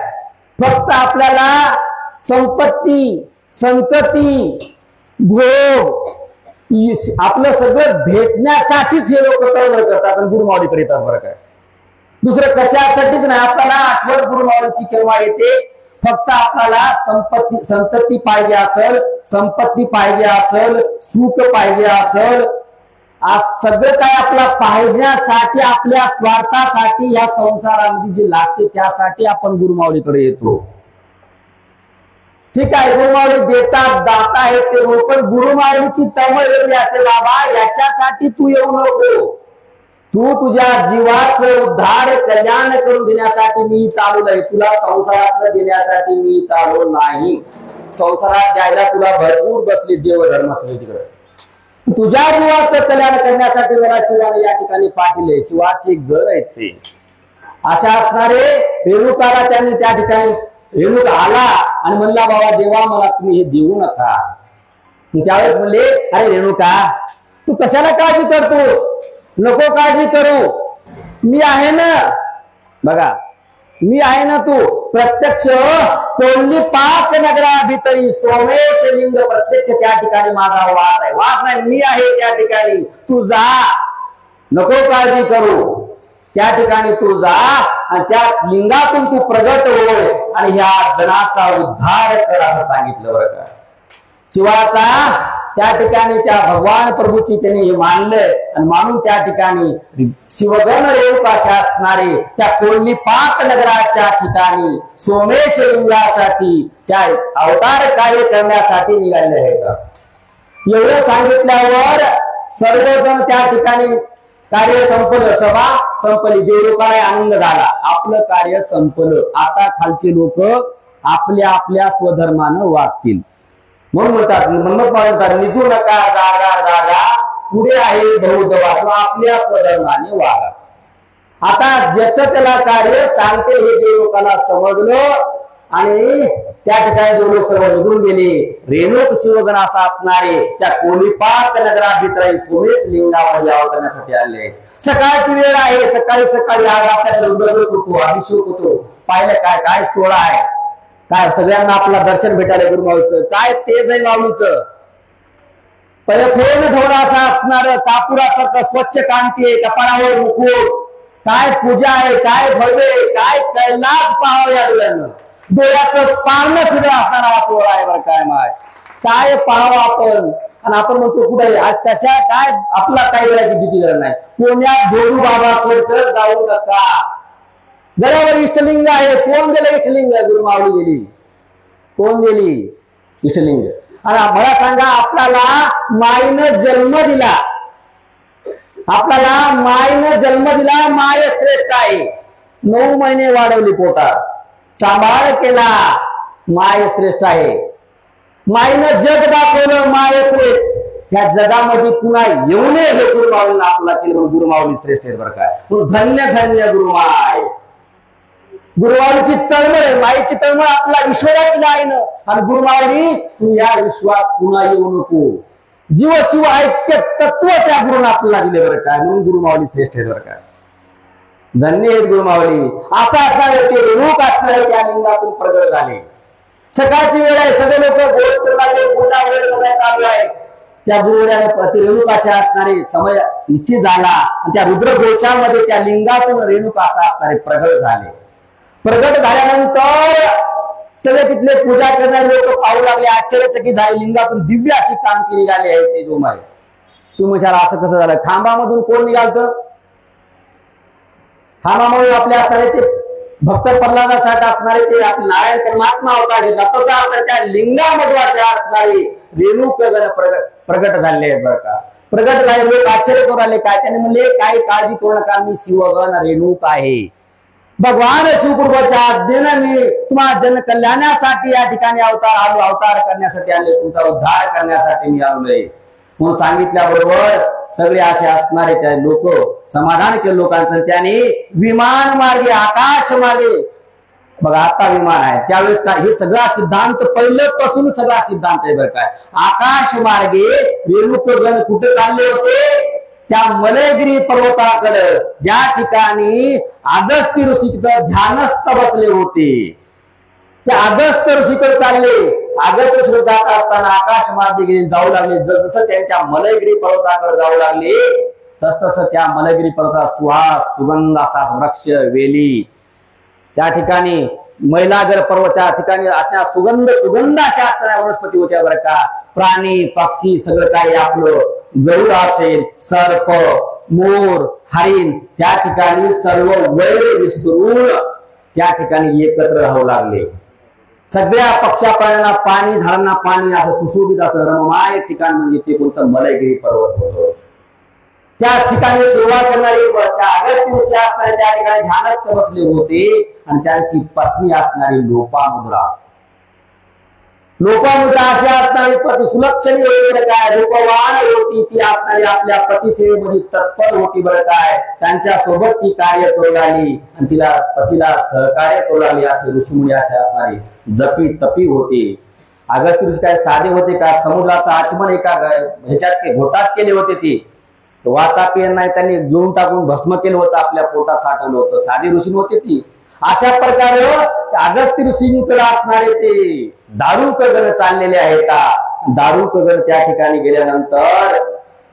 फक्त आपल्याला संपत्ती, संतती, भोग आपलं सगळं भेटण्यासाठीच हे लोक तळमळ करतात आणि गुरुमावळीकडे येतात बरं काय. दुसरं कशासाठीच नाही. आपल्याला आठवण गुरुमावळीची केव्हा येते? फक्त आपल्याला संतती पाहिजे असेल, संपत्ती पाहिजे असेल, सुख पाहिजे असेल, आज सगळं काय आपला पाहिण्यासाठी, आपल्या स्वार्थासाठी या संसारामध्ये जे लागते त्यासाठी आपण गुरुमावळीकडे येतो. ठीक आहे, गुरुमावळी देतात, दाता आहे ते हो, पण गुरुमावळीची तळमळ एवढी असते, बाबा याच्यासाठी तू येऊ नको. तू तुझ्या जीवाचं उद्धार कल्याण करून देण्यासाठी मी इथं आलो नाही. तुला संसारात देण्यासाठी मी इथं आलो नाही. संसारात द्यायला तुला भरपूर बसली देवधर्म सगळी तिकडे. तुझ्या जीवाचं कल्याण करण्यासाठी मला शिवाने या ठिकाणी पाठवले. शिवाचे घर आहेत ते. अशा असणारे रेणुकाला त्यांनी त्या ठिकाणी रेणुक आला आणि म्हणला, बाबा देवा मला तुम्ही हे देऊ नका. त्यावेळेस म्हणले, अरे रेणुका तू कशाला काळजी करतोस? नको काळजी करू, मी आहे ना. बघा मी आहे ना. तू प्रत्यक्ष कोल्ली पाक नगरा भितरी सोमेश लिंग प्रत्यक्ष त्या ठिकाणी माझा वास आहे. वास नाही, मी आहे त्या ठिकाणी. तू जा, नको काळजी करू. त्या ठिकाणी तू जा आणि त्या लिंगातून तू प्रगट हो आणि ह्या जनाचा उद्धार कर असं सांगितलं बरं का. शिवाचा त्या ठिकाणी त्या भगवान प्रभूची त्यांनी हे मानलं आणि मानून त्या ठिकाणी शिवगण रेणुकाशी असणारे त्या कोल्ली पाक नगराच्या ठिकाणी सोमेश लिंगासाठी त्या अवतार कार्य करण्यासाठी निघाले आहेत. एवढं सांगितल्यावर सर्वजण त्या ठिकाणी कार्य संपलं, सभा संपली, देवलोकाला आनंद झाला, आपलं कार्य संपलं. आता खालचे लोक आपल्या आपल्या स्वधर्मानं वागतील. म्हणून म्हणतात निजू नका जागा जागा, पुढे आहे बौद्ध वाचवा, आपल्या स्वधर्माने वागा. आता ज्याचं त्याला कार्य सांगते हे देवलोकाला समजलं आणि त्या ठिकाणी जो लोक सर्व निघून गेले. रेणुक शिवगण असा असणारे त्या कोलीपाक नगराभितराई सोमेश लिंगावर याव करण्यासाठी आले. सकाळची वेळ आहे, सकाळी आज आपल्याकडे होतो, अभिषेक होतो. पाहिलं काय काय सोहळा आहे, काय सगळ्यांना आपला दर्शन भेटायला गुरुमाऊलीचं काय तेज आहे माऊलीचं. पैफोन धवळा असा असणार, कापुरासारखं स्वच्छ कांती आहे, कपाळावर मुकुट, काय पूजा आहे, काय भव्य, काय कैलास पाहावं या डोळ्यानं. डोळ्याचं पारणं फिरं असणारा हा सोहळा आहे बरं काय. माय काय पाहावं आपण. आणि आपण म्हणतो कुठे आज तशा काय आपला काही वेळाची भीती गरज नाही. पुण्यात भोरू बाबाकडे जाऊ नका. गडावर इष्टलिंग आहे. कोण दिलं इष्टलिंग? गुरुमाऊली दिली. कोण दिली? इष्टलिंग. आणि मला सांगा, आपल्याला माईनं जन्म दिला, आपल्याला माईनं जन्म दिला. माय श्रेष्ठ आहे. 9 महिने वाढवली पोटात, सांभाळ केला, माय श्रेष्ठ आहे. माईनं जग दाखवलं मायश्रेष्ठ. या जगामध्ये पुन्हा येऊ नये हे गुरुमाऊलींना आपला केलं म्हणून गुरुमाऊली श्रेष्ठ आहेत बरं काय. धन्य धन्य गुरुमाय. गुरुमाऊलीची तळमळ आहे, माईची तळमळ आपला ईश्वरातल्या आहे ना. आणि गुरुमाऊली तू या विश्वात पुन्हा येऊ नको. जीव शिव ऐक्य तत्व त्या गुरुने आपल्याला दिले बरं काय, म्हणून गुरुमाऊली श्रेष्ठ आहेत बरं काय. धन्य आहेत गुरुमाऊली. असा असणारे ते रेणूक असणारे त्या लिंगातून प्रगट झाले. सकाळची वेळ आहे, सगळे लोक गोष्ट लागले, मोठा वेळ सगळ्या चालू आहे. त्या गुरुवऱ्याने रेणूक अशा असणारे समय निश्चित झाला आणि त्या रुद्रघोषामध्ये त्या लिंगातून रेणूक असा असणारे प्रगट झाले. प्रगट झाल्यानंतर सगळे तिथले पूजा करणारे लोक पाहू लागले, आश्चर्यचकित झाले. लिंगातून दिव्य अशी कांती निघाली आहे तेजोमय. तुम्ही विचारा असं कसं झालं. खांबामधून कोण निघालत? खांबामधून आपल्या असणारे ते भक्त प्रल्हादासाठी असणारे ते आपले नारायण परमात्मा अवतार घेतला. तसं आता त्या लिंगामध्ये असे असणारे रेणूक प्रगट झाले आहेत बरं का. प्रगट झाले लोक आश्चर्य करून आले. काय त्याने म्हणले, काही काळजी करू नका, मी शिवगण रेणूक आहे. भगवान शिवकृपाच्या आज्ञेनं मी तुम्हाला जन कल्याणासाठी या ठिकाणी अवतार करण्यासाठी आले, तुमचा उद्धार करण्यासाठी मी आलोय म्हणून सांगितल्याबरोबर सगळे असे असणारे त्या लोक समाधान केलं लोकांचं. त्याने विमान मार्गे, आकाश मार्गे, बघा आता विमान आहे त्यावेळेस काय हे सगळा सिद्धांत पहिल्यापासून सगळा सिद्धांत आहे बरं काय. आकाश मार्गे रेणुकगण कुठे चालले होते? त्या मलयगिरी पर्वताकडे, ज्या ठिकाणी अगस्त्य ऋषी ध्यानस्थ बसले होते. त्या अगस्त्य ऋषीकडे चालले. अगस्त्य ऋषीकडे जात असताना आकाश मार्गे जाऊ लागले. जसं ते त्या मलयगिरी पर्वताकडे जाऊ लागले तसतसं त्या मलयगिरी पर्वता सुहास सुगंध असा वृक्ष, वेली, त्या ठिकाणी मैलागर पर्वत, त्या ठिकाणी असणाऱ्या सुगंध अशा असणाऱ्या वनस्पती होत्या बरं का. प्राणी पक्षी सगळं काही आपलं गरुड असेल, सर्प, मोर, हरिण, त्या ठिकाणी सर्व वैर विसरून त्या ठिकाणी एकत्र राहू लागले. सगळ्या पक्षा प्राण्यांना पाणी, झाडांना पाणी असं सुशोभित असं रममाय ठिकाण म्हणजे ते कोणतं मलयगिरी पर्वत होतं. त्या ठिकाणी सेवा करणारे त्या अगस्त्य ऋषी असणारे त्या ठिकाणी ध्यानस्थ बसले होते आणि त्यांची पत्नी असणारी लोपामुद्रा. लोपामुद्रा अशी असणारी पती सुलक्षणी होती काय, रूपवान होती. ती असणारी आपल्या पतीसेवेमध्ये तत्पर होती बरं काय. त्यांच्या सोबत ती कार्य करू लागली आणि तिला पतीला सहकार्य करू लागली. असे ऋषीमुनी असे असणारी जपी तपी होती. अगस्त्य ऋषी काय साधे होते का? समुद्राचं आचमन एका ह्याच्यात घोटात केले होते. ती वातापियन नाही, त्यांनी घेऊन टाकून भस्म केलं होतं, आपल्या पोटात साठवलं होतं. साधी ऋषी होते ती. अशा प्रकारे अगस्त्य ऋषींकडे असणारे ते दारुकगण चाललेले आहेत. दारुकगण त्या ठिकाणी गेल्यानंतर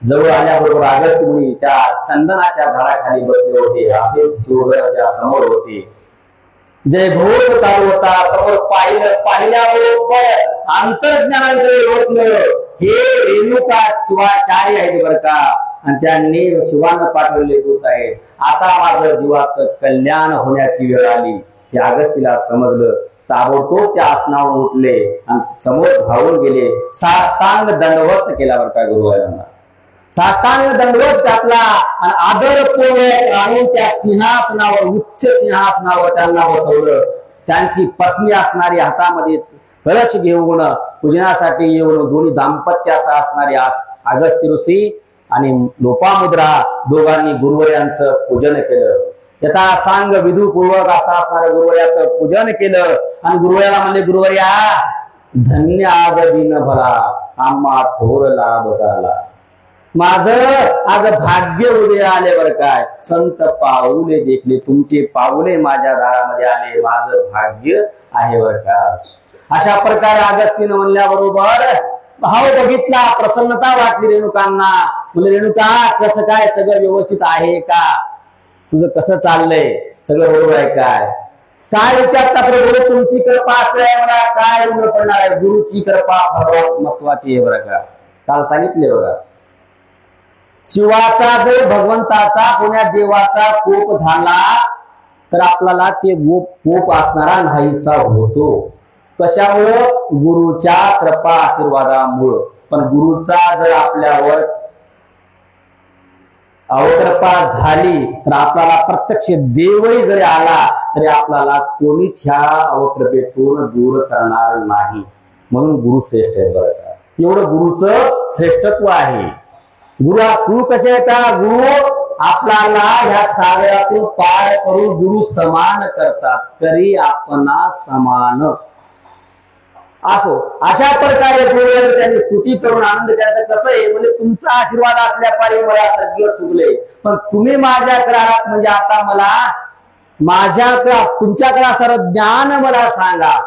जवळ आल्याबरोबर अगस्त्य मुनी त्या चंदनाच्या झाडाखाली बसले होते. असे शिवगण त्या समोर होते. जय घोष चालू होता. समोर पाहिल्याबरोबर अंतर्ज्ञानाकडे ओळखलं हे रेणुका शिवाचार्य आहेत बरं का. आणि त्यांनी शिवानं पाठवलेले दूत आहेत. आता माझं जीवाचं कल्याण होण्याची वेळ आली हे अगस्तीला समजलं. ताबडतोब त्या आसनावर उठले आणि समोर धावून गेले. साष्टांग दंडवत केला बरं का गुरुवारांना. साष्टांग दंडवत टाकला आणि आदरपूर्वक आणून त्या सिंहासनावर, उच्च सिंहासनावर त्यांना बसवलं. त्यांची पत्नी असणारी हातामध्ये कलश घेऊन पूजनासाठी येऊन दोन्ही दाम्पत्य असं असणारे अगस्त्य ऋषी आणि लोपामुद्रा दोघांनी गुरुवर्यांचं पूजन केलं. यथा सांग विधूपूर्वक असं असणाऱ्या गुरुवर्याचं पूजन केलं आणि गुरुवर्याला म्हणले, गुरुवर्या धन्य आज दिन भला, आम्हा थोर लाभ झाला. माझं आज भाग्य उदय आले बरं काय. संत पाऊले देखले, तुमचे पाऊले माझ्या दारामध्ये आले, माझं भाग्य आहे बरं का. अशा प्रकारे अगस्तीनं म्हणल्याबरोबर भाव बघितला, प्रसन्नता वाटली रेणुकांना. म्हणजे रेणुका कसं काय, सगळं व्यवस्थित आहे का, तुझं कसं चाललंय, सगळं बरोबर आहे काय. काय विचारता प्रभू, तुमची कृपा असल्याय मला काय उघड पडणार आहे. गुरुची कृपा सर्वात महत्वाची आहे बरं का. काल सांगितले बघा, शिवाचा जर भगवंताचा कोण्या देवाचा कोप झाला तर आपल्याला ते कोप असणारा नाहीसा होतो. कशामुळं? गुरुच्या कृपा आशीर्वादामुळं. पण गुरुचा जर आपल्यावर अवकृपा झाली तर आपल्याला प्रत्यक्ष देवही जरी आला तरी आपल्याला कोणीच ह्या अवकृपेतून दूर करणार नाही. म्हणून गुरु श्रेष्ठ आहे बरं का. एवढं गुरुचं श्रेष्ठत्व आहे. गुरु कसे येतात? गुरु आपल्याला ह्या सागरातून पार करून गुरु समान करतात. तरी आपणा समान असो अशा प्रकारे गुरुवर त्यांनी स्तुती करून आनंद करायचा. कसं आहे म्हणजे तुमचा आशीर्वाद असल्यापारी मला सगळं सुगले, पण तुम्ही माझ्याकडे आहात म्हणजे आता मला माझ्याकडे तुमच्याकडे असणारं ज्ञान मला सांगा.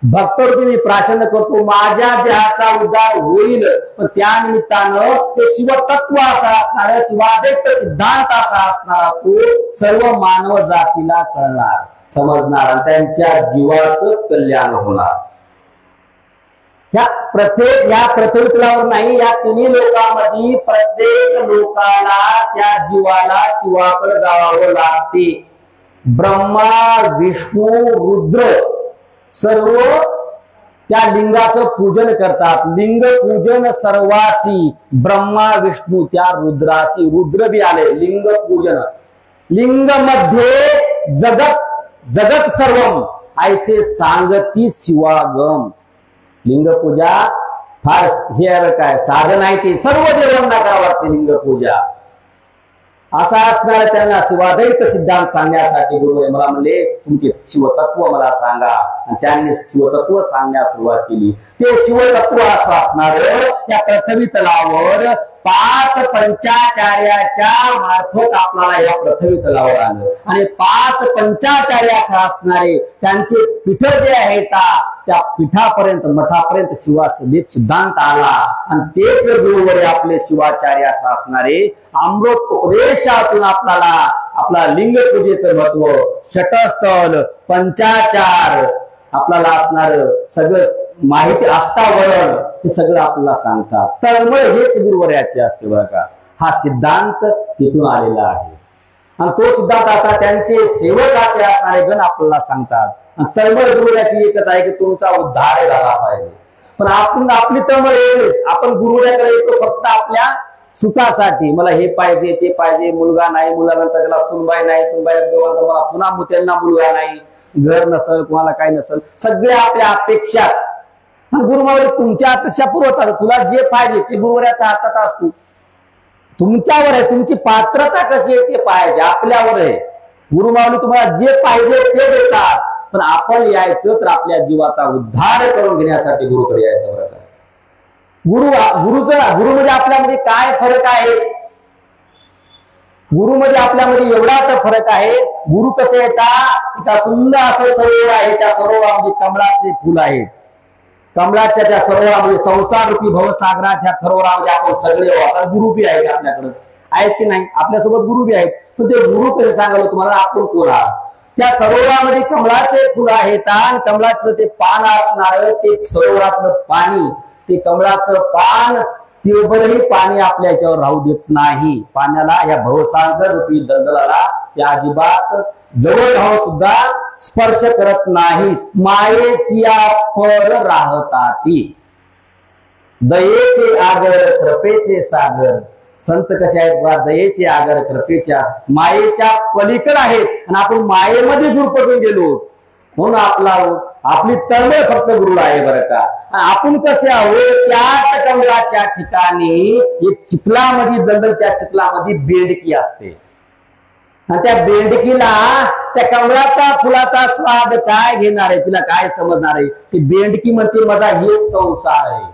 भक्तरूपी मी प्रार्थना करतो माझ्या देहाचा उद्धार होईल, पण त्या निमित्तानं ते शिवतत्व असा असणार, शिवाद्वैत सिद्धांत असा असणारा तो सर्व मानव जातीला कळणार, समजणार आणि त्यांच्या जीवाचं कल्याण होणार. या पृथ्वीतलावर नाही, या तिन्ही लोकांमध्ये प्रत्येक लोकाला त्या जीवाला शिवाकडे जावं लागते. ब्रह्मा विष्णू रुद्र सर्व त्या लिंगाचं पूजन करतात. लिंग पूजन सर्वासी ब्रह्मा विष्णू त्या रुद्रासी, रुद्र बी आले लिंग पूजन. लिंग मध्ये जगत सर्वम ऐसे सांगती शिवागम. लिंग पूजा फार हे काय साधन आहे, ते सर्व देवांना करावं लागते लिंग पूजा. असा असणारा त्यांना शिवाद्वैत सिद्धांत सांगण्यासाठी गुरुने मला म्हणले तुमचे शिवतत्व मला सांगा, आणि त्यांनी शिवतत्व सांगण्यास सुरुवात केली. ते शिवतत्व असं असणार या पृथ्वी तलावर 5 पंचाचार्याच्या मार्फत आपल्याला या पृथ्वी तलावर आलं, आणि 5 पंचाचार्य असे असणारे त्यांचे पीठ जे आहेत त्या पीठापर्यंत मठापर्यंत शिवासदेत सिद्धांत आला, आणि तेच गुरुवर आपले शिवाचार्य असं असणारे अमृत उपदेशातून आपल्याला आपला लिंग पूजेचं महत्व, षटस्थल, पंचाचार आपल्याला असणार सगळं माहिती, अष्टावरण हे सगळं आपल्याला सांगतात. तळमळ हेच गुरुवर्याचे असते बरं का. हा सिद्धांत तिथून आलेला आहे, आणि तो सिद्धांत आता त्यांचे सेवक असे असणारे गण आपल्याला सांगतात. तळमळ गुरुवर्याची एकच आहे की तुमचा उद्धार झाला पाहिजे. पण आपण आपली तळमळ येतेच, आपण गुरुवर्याकडे येतो फक्त आपल्या सुखासाठी. मला हे पाहिजे ते पाहिजे, मुलगा नाही, मुलानंतर त्याला सुनबाई नाही, सुनबाई मला पुन्हा त्यांना मुलगा नाही, घर नसल, कोणाला काय नसल, सगळ्या आपल्या अपेक्षाच. गुरुमावली तुमच्या अपेक्षा पुरवतात. तुला जे पाहिजे ते गुरुवर्याच्या हातात असतो, तुमच्यावर आहे. तुमची पात्रता कशी आहे ते पाहिजे, आपल्यावर आहे. गुरुमावली तुम्हाला जे पाहिजे ते देतात, पण आपण यायचं तर आपल्या जीवाचा उद्धार करून घेण्यासाठी गुरुकडे यायचं बरं का. गुरु म्हणजे आपल्यामध्ये काय फरक आहे? गुरु म्हणजे आपल्यामध्ये एवढाच फरक आहे. गुरु कसे येतात? सुंदर असं सरोवर आहे, त्या सरोवरामध्ये कमळाचे फुल आहेत. कमळाच्या त्या सरोवरामध्ये संसार रूपी भवसागराच्या सरोवरामध्ये आपण सगळे आहोत. गुरु बी आहेत आपल्याकडे, आहेत की नाही? आपल्यासोबत गुरु बी आहेत. पण ते गुरु कसे सांगाल तुम्हाला, आपण कोण आहात? त्या सरोवरामध्ये कमळाचे फुल आहेत, आणि कमळाचं ते पान असणार, ते सरोवरातलं पाणी, ते कमळाचं पान तिळभरही पाणी आपल्या याच्यावर राहू देत नाही. पाण्याला या भवसागर रूपी दलदलाला त्या अजिबात जवळ राहून सुद्धा स्पर्श करत नाहीत. मायेची पर राहतात. दयेचे आगर कृपेचे सागर. संत कसे आहेत बा? दयेचे आगर कृपेच्या मायेच्या पलीकडे आहेत, आणि आपण मायेमध्ये दूर पडून गेलो. म्हणून आपली तळमळ फक्त गुरुला आहे बरं का. आपण कसे आहोत? त्याच कमळाच्या ठिकाणी एक चिखलामध्ये दलदल, त्या चिखलामध्ये बेंडकी असते, आणि त्या बेंडकीला त्या कमळाचा फुलाचा स्वाद काय घेणार आहे? तिला काय समजणार आहे? ती बेंडकी म्हणते माझा हे संसार आहे.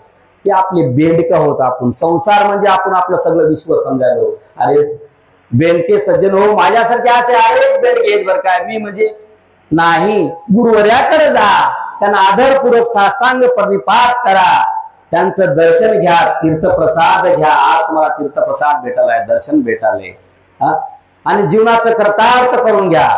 ते आपले बेंडक होत आपण. संसार म्हणजे आपण आपलं सगळं विश्व समजायलो. अरे बेंडके सज्जन हो, माझ्यासारखे असे अनेक बेंडके आहेत बरं काय. मी म्हणजे नाही. गुरुवर्याकडे जा, त्यांना आदरपूर्वक साष्टांग प्रणिपात करा, त्यांचं दर्शन घ्या, तीर्थप्रसाद घ्या. आज तुम्हाला तीर्थप्रसाद भेटायलाय, दर्शन भेटाले, आणि जीवनाचं कर्तार्थ करून घ्या.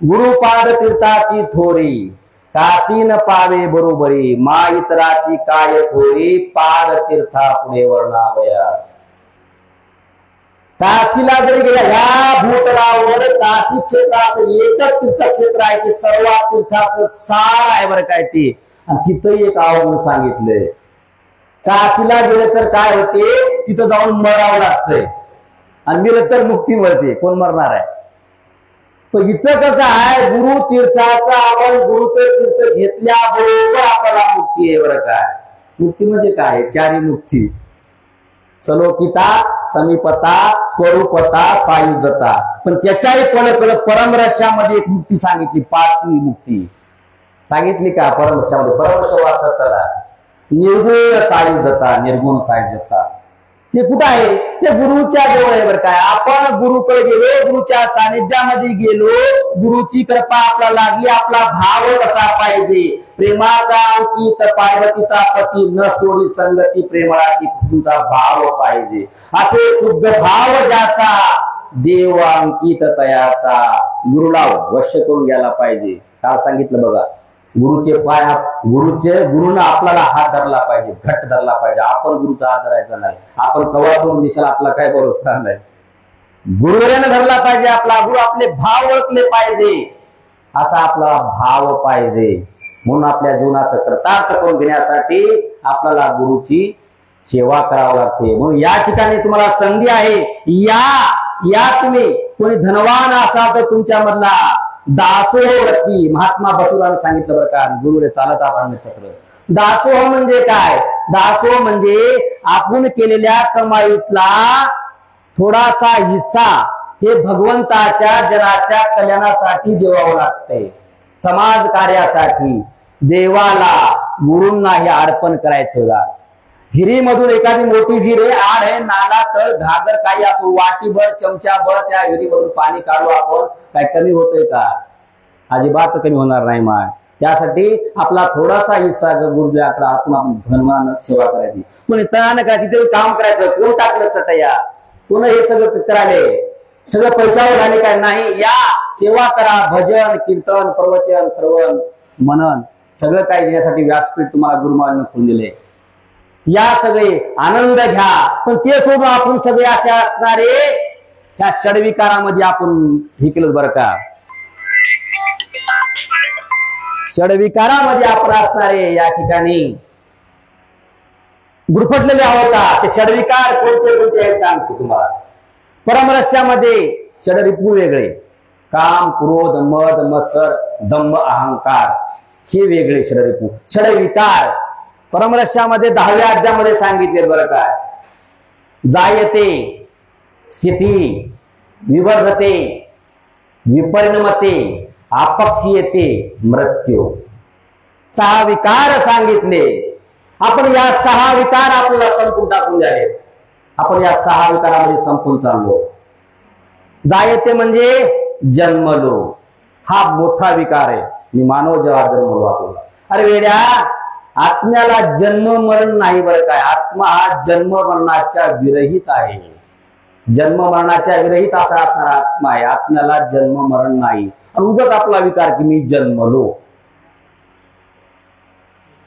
गुरुपाद तीर्थाची थोरी काशी न पावे बरोबरी, मा इतराची काय थोरी पाद तीर्था पुढे वर्णावया. काशीला जरी गेल्या ह्या भूतलावर काशी क्षेत्र असं एकच तीर्थक्षेत्र आहे की सर्वात तीर्थाचं सार आहे बरं काय ते. आणि तिथं एक आव्हान सांगितलंय, काशीला गेलं तर काय होते? तिथं जाऊन मरावं लागतंय, आणि गेलं तर मुक्ती मिळते. कोण मरणार आहे? पण इथं कसं आहे? गुरु तीर्थाचा आपण गुरुचं तीर्थ घेतल्याबरोबर आपल्याला मुक्ती आहे बरं काय. मुक्ती म्हणजे काय? चारी मुक्ती, सलोकिता, समीपता, स्वरूपता, सायुजता. पण त्याच्याही पलीकडे परमरस्यामध्ये एक मुक्ती सांगितली, पाचवी मुक्ती सांगितली का परमरस्यामध्ये? परमरस वाचत चला. निर्गुण सायुजता, निर्गुण सायुजता ते कुठं आहे? ते गुरुच्या जवळ आहे. बरं काय, आपण गुरुकडे गेलो, गुरुच्या सानिध्यामध्ये गेलो, गुरुची कृपा आपल्याला लागली. आपला भाव कसा पाहिजे? प्रेमाचा अंकित पार्वतीचा पती, न सोडी संगती प्रेमळाची, तुमचा भाव पाहिजे. असे शुद्ध भाव ज्याचा, देव अंकित तयाचा, गुरुला वश्य करून घ्यायला पाहिजे. काय सांगितलं बघा, गुरुचे पाय, गुरुनं आपल्याला हात धरला पाहिजे, घट्ट धरला पाहिजे. आपण गुरुचा हात धरायचा नाही. आपण कवा सोडून दिशाला आपला काय भरोसा नाही. गुरुवऱ्यानं धरला पाहिजे आपला. गुरु आपले भाव ओळखले पाहिजे, असा आपला भाव पाहिजे. म्हणून आपल्या जीवनाचं कृतार्थ करून घेण्यासाठी आपल्याला गुरुची सेवा करावी लागते. म्हणून या ठिकाणी तुम्हाला संधी आहे, या तुम्ही कोणी धनवान असाल तर तुमच्या मधला दासोह व्रती, महात्मा बसवरांनी सांगितलं बरं का, गुरुने चालत आपण चक्र. दासोह म्हणजे काय? दासोह म्हणजे आपण केलेल्या कमाईतला थोडासा हिस्सा हे भगवंताच्या जनाच्या कल्याणासाठी देवावं लागतंय. समाज कार्यासाठी देवाला, गुरूंना हे अर्पण करायचं. हिरीमधून एखादी मोठी विहीर आहे, आड आहे, नाला, तळ, घागर काही असो, वाटीभर, चमचाभर त्या विहिरीमधून पाणी काढू आपण, काय कमी होतंय का? अजिबात कमी होणार नाही. माय त्यासाठी आपला थोडासा हिस्सा गुरुदेवाकडे आपण धर्मानं सेवा करायची. कोणी तणानं करायची, ते काम करायचं. कोण टाकलं चटया? कोण हे सगळं करायले? सगळं पैशावर झाले काय? नाही. या सेवा करा, भजन, कीर्तन, प्रवचन, श्रवण, मनन सगळं काय देण्यासाठी व्यासपीठ तुम्हाला गुरुमानं खुलून दिले. या सगळे आनंद घ्या. पण ते सोडून आपण सगळे असे असणारे या षडविकारामध्ये आपण हे केलं बरं का, षडविकारामध्ये आपण असणारे या ठिकाणी गुरफटलेले आहोत का? ते षडविकार कोणते कोणते आहेत सांगतो तुम्हाला. परमरस्यामध्ये षडरिपू वेगळे, काम, क्रोध, मद, मत्सर, दंभ, अहंकार हे वेगळे षडरिपू. षडविकार परमरस्यामध्ये 10व्या अध्यायामध्ये सांगितले बरं काय. जायते, स्थिती, विवर्धते, विपरिणमते, अपक्षीयते, मृत्यू. 6 विकार सांगितले. आपण या 6 विकार आपल्याला संपून टाकून द्यावे. आपण या 6 विकारामध्ये संपून चाललो. जायते म्हणजे जन्मलो, हा मोठा विकार आहे. मी मानव जेव्हा जन्मलो आपल्याला. अरे वेड्या, आत्म्याला जन्म मरण नाही बरं काय. आत्मा हा जन्म मरणाच्या विरहित आहे. जन्म मरणाच्या विरहित असा असणारा आत्मा आहे. आत्म्याला जन्म मरण नाही. आणि उगाच आपला विकार की मी जन्मलो.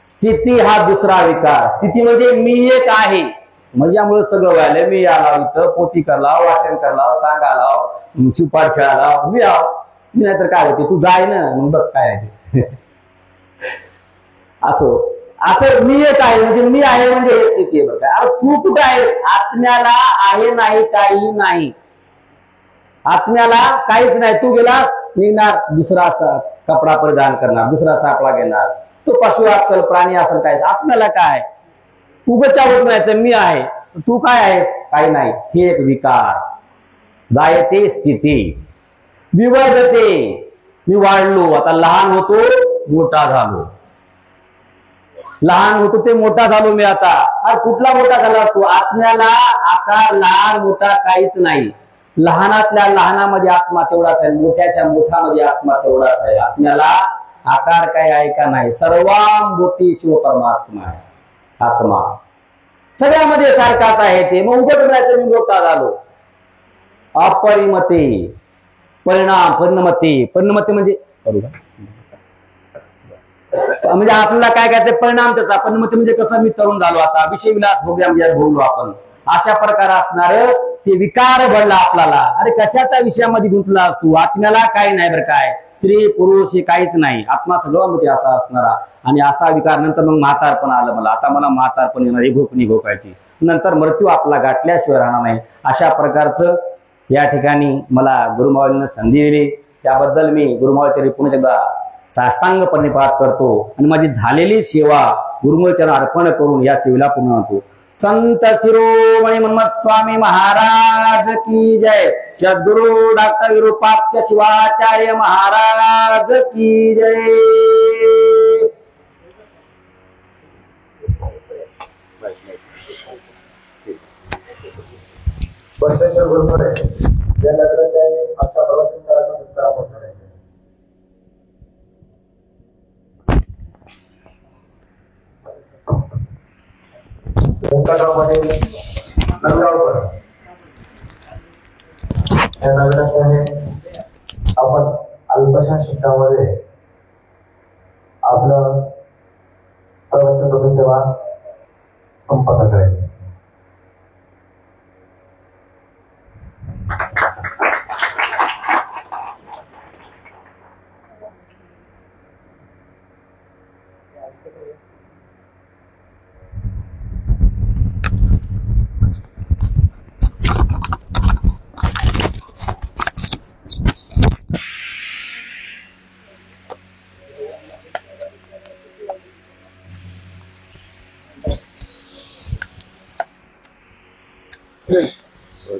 स्थिती हा दुसरा विकार. स्थिती म्हणजे मी एक आहे, माझ्यामुळे सगळं व्हायला. मी आला इथं पोथी करला, वाचन करला, सांगायला, सुपाट खेळायला मी आव. मी नाहीतर काय होते, तू जाय ना मग बघ काय आहे. असं मी एक आहे म्हणजे मी आहे म्हणजे हे स्थिती आहे बरं काय. अरे तू कुठं आहेस? आत्म्याला आहे नाही काही नाही. आत्म्याला काहीच नाही. तू गेलास, निघणार, दुसरा असा कपडा परिधान करणार, दुसरा सापळा घेणार. तो पशु असेल, प्राणी असेल, काय. आत्म्याला काय? उगच्या होत म्हणायचं मी आहे. तू काय आहेस? काही नाही. हे एक विकार. जायते स्थिती, विवर्धते, मी वाढलो, आता लहान होतो मोठा झालो. लहान होतो ते मोठा झालो मी आता. अरे कुठला मोठा झाला तू? आत्म्याला आकार लहान मोठा काहीच नाही. लहानातल्या लहानामध्ये आत्मा तेवढाच आहे, मोठ्याच्या मोठामध्ये आत्मा तेवढाच आहे. आत्म्याला आकार काय आहे का नाही. सर्वांभूती शिव परमात्मा आहे. आत्मा सगळ्यामध्ये सारखाच आहे. ते मग उगत नाही मी मोठा झालो. अपरिमते, परिणाम, परिणमते. परिणमते म्हणजे आपल्याला काय करायचं परिणाम त्याचा. परिणमते म्हणजे कसं मी तरुण झालो, आता विषय विलास भोगलो आपण. अशा प्रकार असणार ते विकार भरला आपल्याला. अरे कशाच्या विषयामध्ये गुंतला असतो? आत्म्याला काही नाही बरं काय. स्त्री पुरुष हे काहीच नाही. आत्मा सगळ्यामध्ये असा असणारा. आणि असा विकार नंतर मग म्हातारपण आलं मला. आता मला म्हातारपण येणार, घोकणी घोकायची. नंतर मृत्यू आपला गाठल्याशिवाय राहणार नाही. अशा प्रकारचं या ठिकाणी मला गुरुमाऊलीनं संधी दिली. त्याबद्दल मी गुरुमाऊलीचे पुन्हा एकदा साष्टांग प्रणिपात करतो. आणि माझी झालेली सेवा गुरुमूळचरण अर्पण करून या सेवेला पूर्ण होतो. संत शिरोमणी मन्मथ स्वामी महाराज की जय. सद्गुरु डॉक्टर विरूपाक्ष शिवाचार्य महाराज की जय. बसवेश्वर गुरुकुल आहे या नगराच्या आता प्रवचन करायचा दुसरा आपण करायचा. गावामध्ये नगरावर या नगराच्या आपण अल्पशा शब्दामध्ये आपलं प्रवचन करून तेव्हा संपन्न करायचं.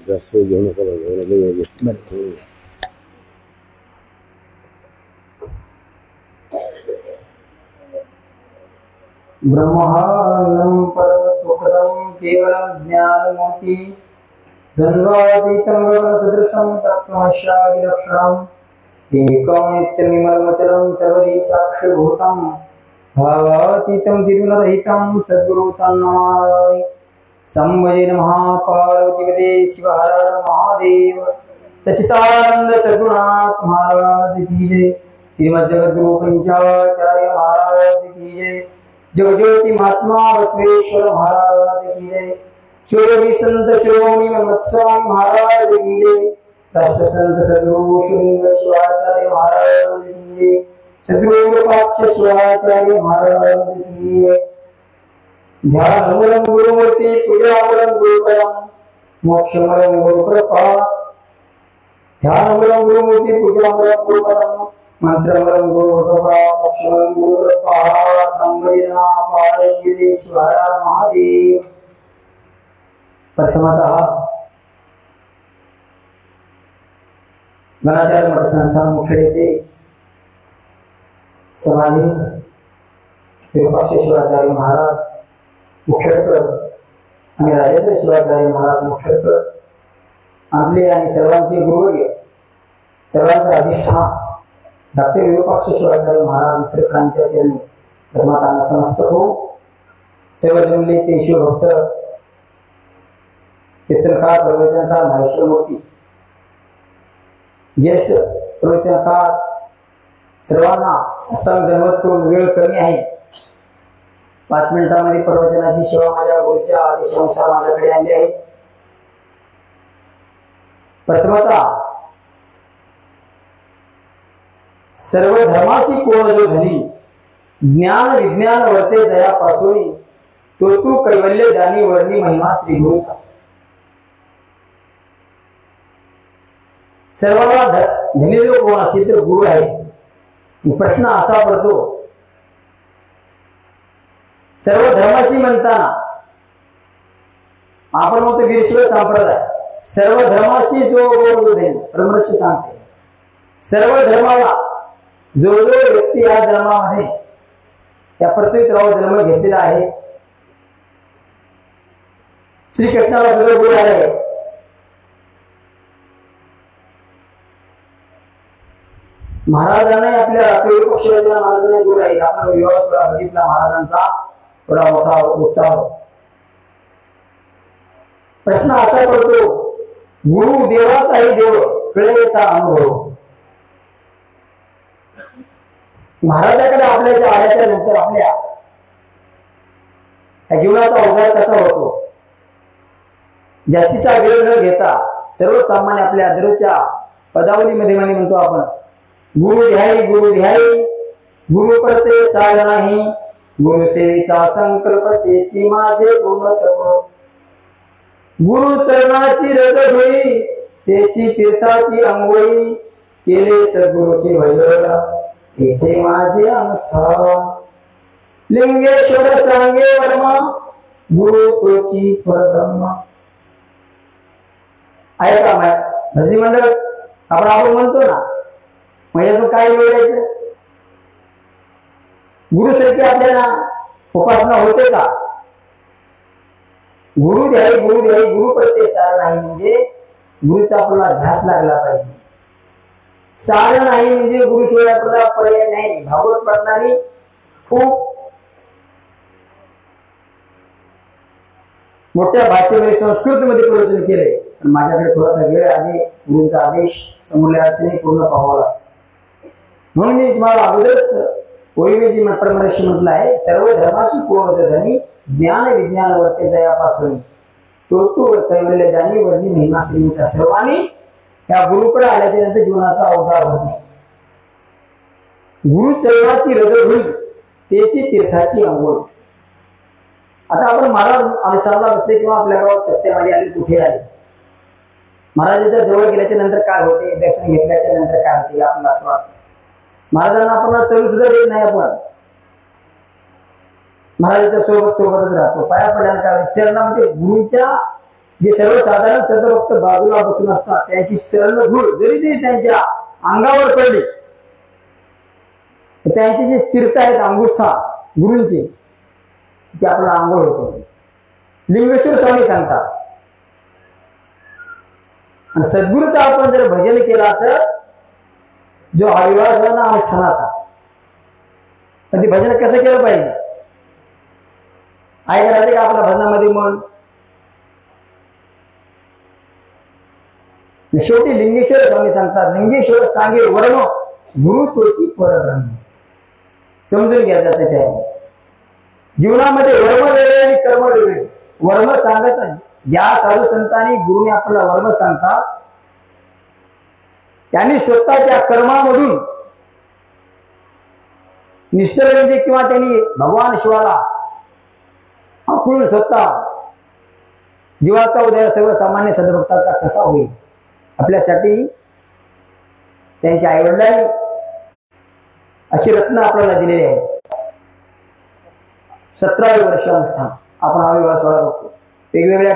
जास्त घेऊ नका. ब्रह्मानंदं परमसुखदं केवलं ज्ञानमूर्ति द्वन्द्वातीतं गगनसदृशं तत्त्वमस्यादिलक्षणम् एकं नित्यनिर्मलमचलं सर्वदी साक्षिभूतं भावातीतं तिरुनरहितं सद्गुरु तन्नमामि. संवये नमः. पार्वतीपते शिव हर हर महादेव. सच्चिदानंद सद्गुरुनाथ महाराज की जय. श्रीमद जगद्गुरु पंचाचार्य महाराज की जय. जगज्योति महात्मा बसवेश्वर महाराज की जय. चौरवी संत शिरोमणी मन्मथ स्वामी महाराज की जय. राष्ट्रसंत सद्गुरु शिवलिंग शिवाचार्य महाराज की जय. सद्गुरु विरूपाक्ष शिवाचार्य महाराज की जय. ध्यानमूलं गुरुमूर्ति पूजामूलं गुरुपदं मोक्षमूलं गुरुकृपा. ध्यानमूलं गुरुमूर्ति पूजामूलं गुरुपदं मंत्रमूलं गुरुकृपा मोक्षमूलं गुरुकृपा. संवजना पार्वती शिव हर हर महादेव. प्रथमतः गणाचार्य मठ संस्थान मुख्य नेते समाधीस विरूपाक्ष शिवाचार्य महाराज मुखेडकर आणि राजेंद्र शिवाचार्य महाराज मुखेडकर आपले आणि सर्वांचे गुरुवर्य सर्वांचे अधिष्ठान डॉक्टर विरूपाक्ष शिवाचार्य महाराज मुखेडकरांच्या चरणी धर्मात नतमस्तक हो. सर्व जमले ते शिवभक्त कीर्तनकार प्रवचनकार महेश्वर मूर्ती ज्येष्ठ प्रवचनकार सर्वांना साष्टांग दंडवत करून वेळ कमी आहे. 5 मिनिटांमध्ये प्रवचनाची सेवा माझ्या गुरुच्या आदेशानुसार माझ्याकडे आली आहे. प्रथमतः सर्व धर्माशी कोण जो धनी ज्ञान विज्ञान वर्ते जयापासून तो तू कैवल्य दानी वर्णी महिमा श्री गुरुचा. सर्वांना धनी जो कोण असतील तर गुरु आहे. प्रश्न असा पडतो सर्व धर्माशी म्हणताना आपण म्हणतो गिरीश्वर संप्रदाय सर्व धर्माशी जो ब्रह्मर्षी सांगते. सर्व धर्माला जो जो व्यक्ती या धर्मामध्ये त्या पृथ्वीवर जन्म घेतलेला आहे. श्रीकृष्णाला सगळं गुरु आहे. महाराजांनी आपल्या विरूपाक्ष महाराजांना गुरु आहेत. आपण विवाह सोहळा बघितला महाराजांचा थोडा मोठा उत्साह. प्रश्न असा पडतो गुरु देवाचा आहे देव कळे येता अनुभव. महाराजाकडे आपल्याच्या आल्याच्या नंतर आपल्या जीवनाचा उद्धार कसा होतो. जातीचा वेळ न घेता सर्वसामान्य आपल्या दररोजच्या पदावलीमध्ये म्हणतो आपण गुरु ध्याई गुरु पडते साग नाही. गुरुसेवेचा संकल्प तेची माझे पूर्ण तप. गुरु चरणाची रज होई तेची तीर्थाची अंघोळी. केले सद्गुरूची भजन येथे माझे अनुष्ठान. लिंगेश्वर सांगे वर्मा गुरु तोची परब्रह्म. आहे का भजनी मंडळ आपण म्हणतो ना, मग यातून काय मिळवायचं? गुरुसारखी आपल्याला उपासना होते का? गुरु द्याई गुरु प्रत्येक सार नाही म्हणजे गुरुचा आपल्याला ध्यास लागला पाहिजे. सार नाही म्हणजे गुरुशिवाय आपल्याला पर्याय नाही. भागवत पठणाने खूप मोठ्या भाषेमध्ये संस्कृतमध्ये प्रवचन केले. माझ्याकडे थोडासा वेळ आहे, गुरुंचा आदेश समोरल्या अडचणी पूर्ण पाहावा, म्हणून मी तुम्हाला अगोदरच वैवेदी महर्षी म्हटलं आहे, सर्व धर्माशी पूर्ण धनी ज्ञान विज्ञान वर्ते जयापासून तो कैवल्य दानी वर्णी महिमा श्रीचा सर्वांनी या गुरुकडे आल्याच्या नंतर जीवनाचा अवतार होत नाही. गुरु चरणाची रज होईल त्याची तीर्थाची अंघोळ. आता आपण महाराज अनुष्ठानाला बसले किंवा आपल्या गावात सत्तेमध्ये आले, कुठे आले, महाराजांच्या जवळ गेल्याच्या नंतर काय होते, दर्शन घेतल्याच्या नंतर काय होते आपल्याला असं वाटतं. महाराजांना आपण चलू सुद्धा देत नाही. आपण महाराजांच्या सोबतच राहतो. पाया पडल्यानं काय चरणा म्हणजे गुरुंच्या जे सर्वसाधारण सदभक्त बाजूला बसून असतात त्यांची चरण धूळ जरी ते त्यांच्या अंगावर पडली, त्यांचे जे तीर्थ आहेत अंगुष्ठा गुरूंचे, जे आपल्याला आंघोळ होते. लिंगेश्वर स्वामी सांगतात, आणि सद्गुरूचा आपण जर भजन केला तर जो हरिवास ना अनुष्ठानाचा, पण ते भजन कसं केलं पाहिजे ऐकायला का आपल्या भजनामध्ये मन. शेवटी लिंगेश्वर स्वामी सांगतात, लिंगेश्वर सांगे वर्म गुरु तोची परब्रह्म. समजून घ्यायचं त्या जीवनामध्ये वर्म वेगळे आणि कर्म वेगळे. वर्म सांगत ज्या साधू संतांनी गुरुने आपल्याला वर्म सांगतात त्यांनी स्वतःच्या कर्मामधून निष्ठर म्हणजे किंवा त्यांनी भगवान शिवाला आखून स्वतः जीवाचा उदय सर्वसामान्य सद्भक्ताचा कसा होईल आपल्यासाठी त्यांच्या आईवडिलांनी अशी रत्न आपल्याला दिलेली आहे. 17 वर्ष अनुष्ठान आपण हा विवाह सोहळा बघतो. वेगवेगळ्या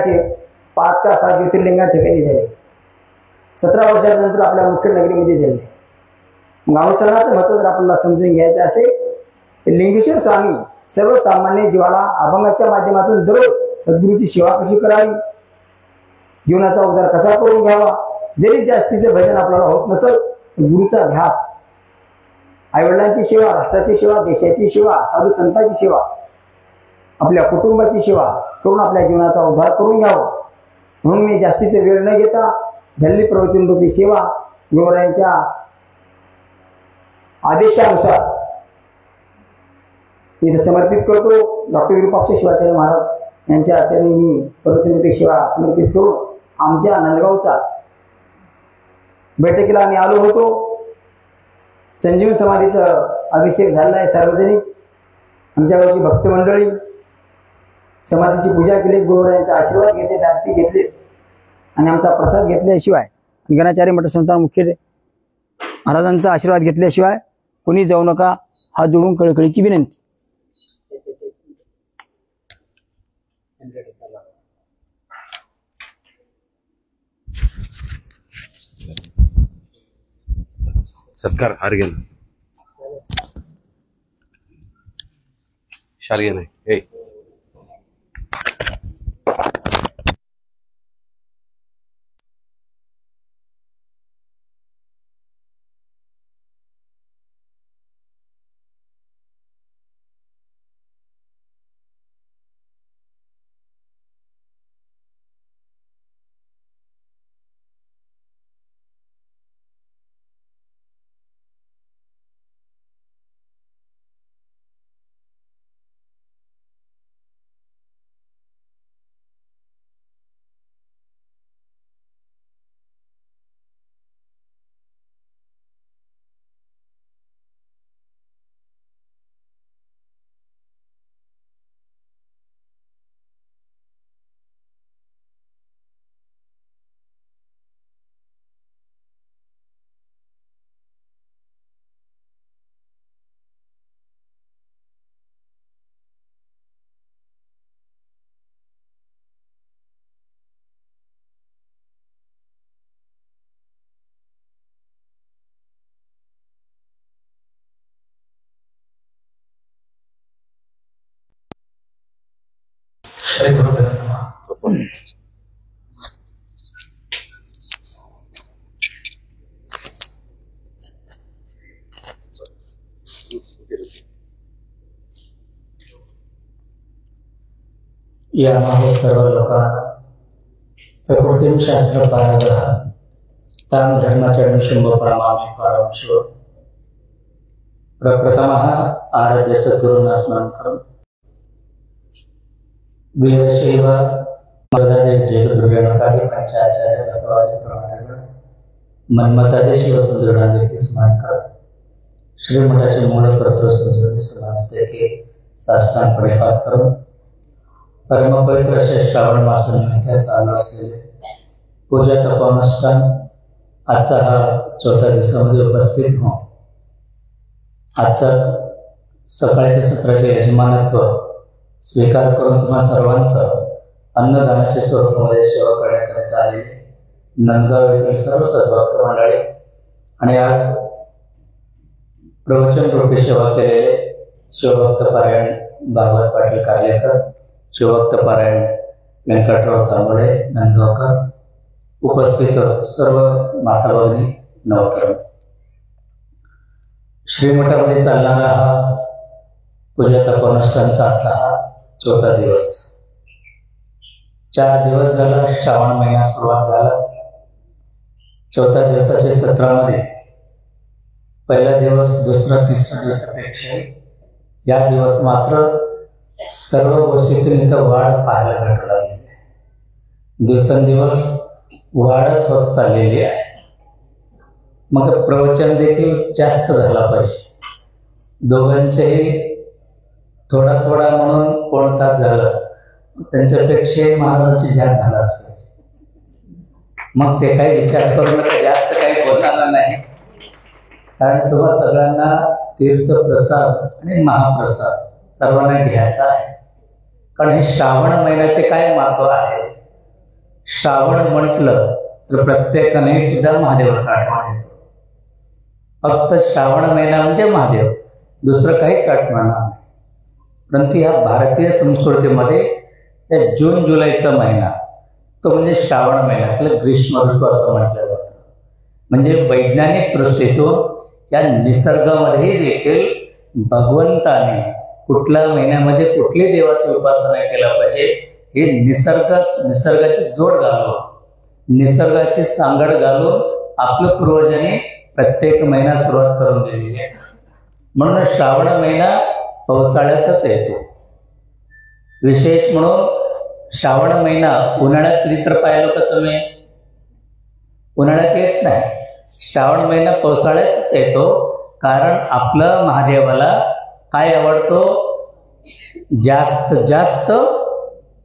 5 का 6 ज्योतिर्लिंगा ठिकाणी झाले. 17 वर्षानंतर आपल्या मुख्य नगरीमध्ये झाले. मग अनुष्ठानाचं महत्व जर आपल्याला समजून घ्यायचं असेल तर लिंगेश्वर स्वामी सर्वसामान्य जीवाला अभंगाच्या माध्यमातून दररोज सद्गुरूची सेवा कशी करावी, जीवनाचा उद्धार कसा करून घ्यावा. जरी जास्तीचे भजन आपल्याला होत नसेल, गुरुचा ध्यास, आईवडिलांची सेवा, राष्ट्राची सेवा, देशाची सेवा, साधू संतांची सेवा, आपल्या कुटुंबाची सेवा करून आपल्या जीवनाचा उद्धार करून घ्यावा. म्हणून मी जास्तीचे वेळ न घेता धल्ली प्रवचन रूपी सेवा गुरुवारांच्या आदेशानुसार इथे समर्पित करतो. डॉक्टर विरूपाक्ष शिवाचार्य महाराज यांच्या आचरणी मी प्रवचन रूपी सेवा समर्पित करून आमच्या नंदगावचा बैठकीला आम्ही आलो होतो. संजीवन समाधीचा अभिषेक झालेला आहे. सार्वजनिक आमच्या गावची भक्त मंडळी समाधीची पूजा केली, गुरुवारांचा आशीर्वाद घेतले, आरती घेतली आणि आमचा प्रसाद घेतल्याशिवाय, गणाचार्य मठ संस्थान मुख्य महाराजांचा आशीर्वाद घेतल्याशिवाय कोणी जाऊ नका. हात जोडून कळकळीची विनंती. सत्कार हार घे ना, शाल घे नाही. श्री गुरुदेव नमः। यामाहो सर्व लोकांना प्रकृतीं शास्त्र पारगः तां धर्मचरण शुंभ प्रणमामि परम शिव। प्रप्रथमः आराध्य सद्गुरूंना स्मरण करून वीरशैव मगधादे जयगुरुरेणुकादि पंचाचार्य बसवादी प्रमाणगण मन्मथादे शिवसुंदरनांदे स्मरण करत श्रीमठाचे मूळ कर्तृ संजीवनी समाजते की साष्टांग परिपात करून परमपवित्र असे श्रावण मासानिमित्त चालू असलेले पूजा तपोनुष्ठान आजचा हा 4थ्या दिवसामध्ये उपस्थित हो। आजच्या सकाळच्या सत्राचे यजमानत्व स्वीकार करून तुम्हा सर्वांचं अन्नदानाच्या स्वरूपामध्ये सेवा करण्याकरिता आलेले नंदगाव येथील सर्व सद्भक्त मंडळी आणि आज प्रवचन रूपी सेवा केलेले शिवभक्त पारायण भागवत पाटील कार्लेकर, शिवभक्त पारायण व्यंकटराव तांबळे नंदगावकर, उपस्थित सर्व माता भगिनी नवतरुण। श्रीमठामध्ये चालणारा हा पूजा तपोनुष्ठानचा आजचा हा 4था दिवस। 4 दिवस झाला श्रावण महिना सुरुवात झाला। 4थ्या दिवसाच्या सत्रामध्ये पहिला दिवस, दुसरा, तिसरा दिवसापेक्षा या दिवस मात्र सर्व गोष्टीतून इथं वाढ पाहायला भेटू लागलेली आहे। दिवसेंदिवस वाढच होत चाललेली आहे। मग प्रवचन देखील जास्त झाला पाहिजे। दोघांचेही थोडा थोडा म्हणून कोण तास झालं, त्यांच्यापेक्षा महाराजांची जास्त झालाच पाहिजे। मग ते काही विचार करून जास्त काही बोलणार नाही, कारण तुम्हा सगळ्यांना तीर्थप्रसाद आणि महाप्रसाद सर्वांना घ्यायचा आहे। कारण हे श्रावण महिन्याचे काय महत्व आहे। श्रावण म्हटलं तर प्रत्येकाने सुद्धा महादेवाचा आठवण येतो। फक्त श्रावण महिना म्हणजे महादेव, दुसरं काहीच आठवण नाही। परंतु या भारतीय संस्कृतीमध्ये या जून जुलैचा महिना तो म्हणजे श्रावण महिन्यातलं ग्रीष्म ऋतू असं म्हटलं जातं। म्हणजे वैज्ञानिक दृष्टीतून या निसर्गामध्येही देखील भगवंताने कुठल्या महिन्यामध्ये कुठली देवाची उपासना केला पाहिजे हे निसर्गाची जोड घालून, निसर्गाची सांगड घालून आपलं पूर्वजांनी प्रत्येक महिना सुरुवात करून दिलेली आहे। म्हणून श्रावण महिना पावसाळ्यातच येतो। विशेष म्हणून श्रावण महिना उन्हाळ्यात कधी तर पाहिलं का तुम्ही? उन्हाळ्यात येत नाही। श्रावण महिना पावसाळ्यातच येतो, कारण आपलं महादेवाला काय आवडतो? जास्त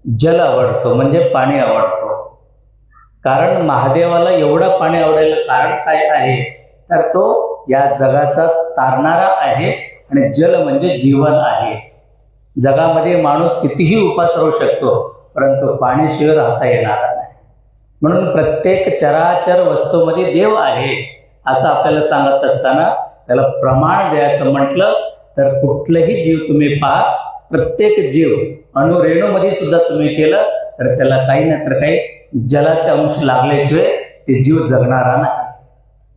जल आवडतो, म्हणजे पाणी आवडतो। कारण महादेवाला एवढं पाणी आवडायला कारण काय आहे, तर तो या जगाचा तारणारा आहे आणि जल म्हणजे जीवन आहे। जगामध्ये माणूस कितीही उपास राहू शकतो, परंतु पाण्याशिवाय राहता येणार नाही। म्हणून प्रत्येक चराचर वस्तूमध्ये देव आहे असं आपल्याला सांगत असताना त्याला प्रमाण द्यायचं म्हटलं तर कुठलंही जीव तुम्ही पहा, प्रत्येक जीव अणुरेणूमध्ये सुद्धा तुम्ही केलं तर त्याला काही ना तर काही जलाचे अंश लागल्याशिवाय ते जीव जगणारा नाही।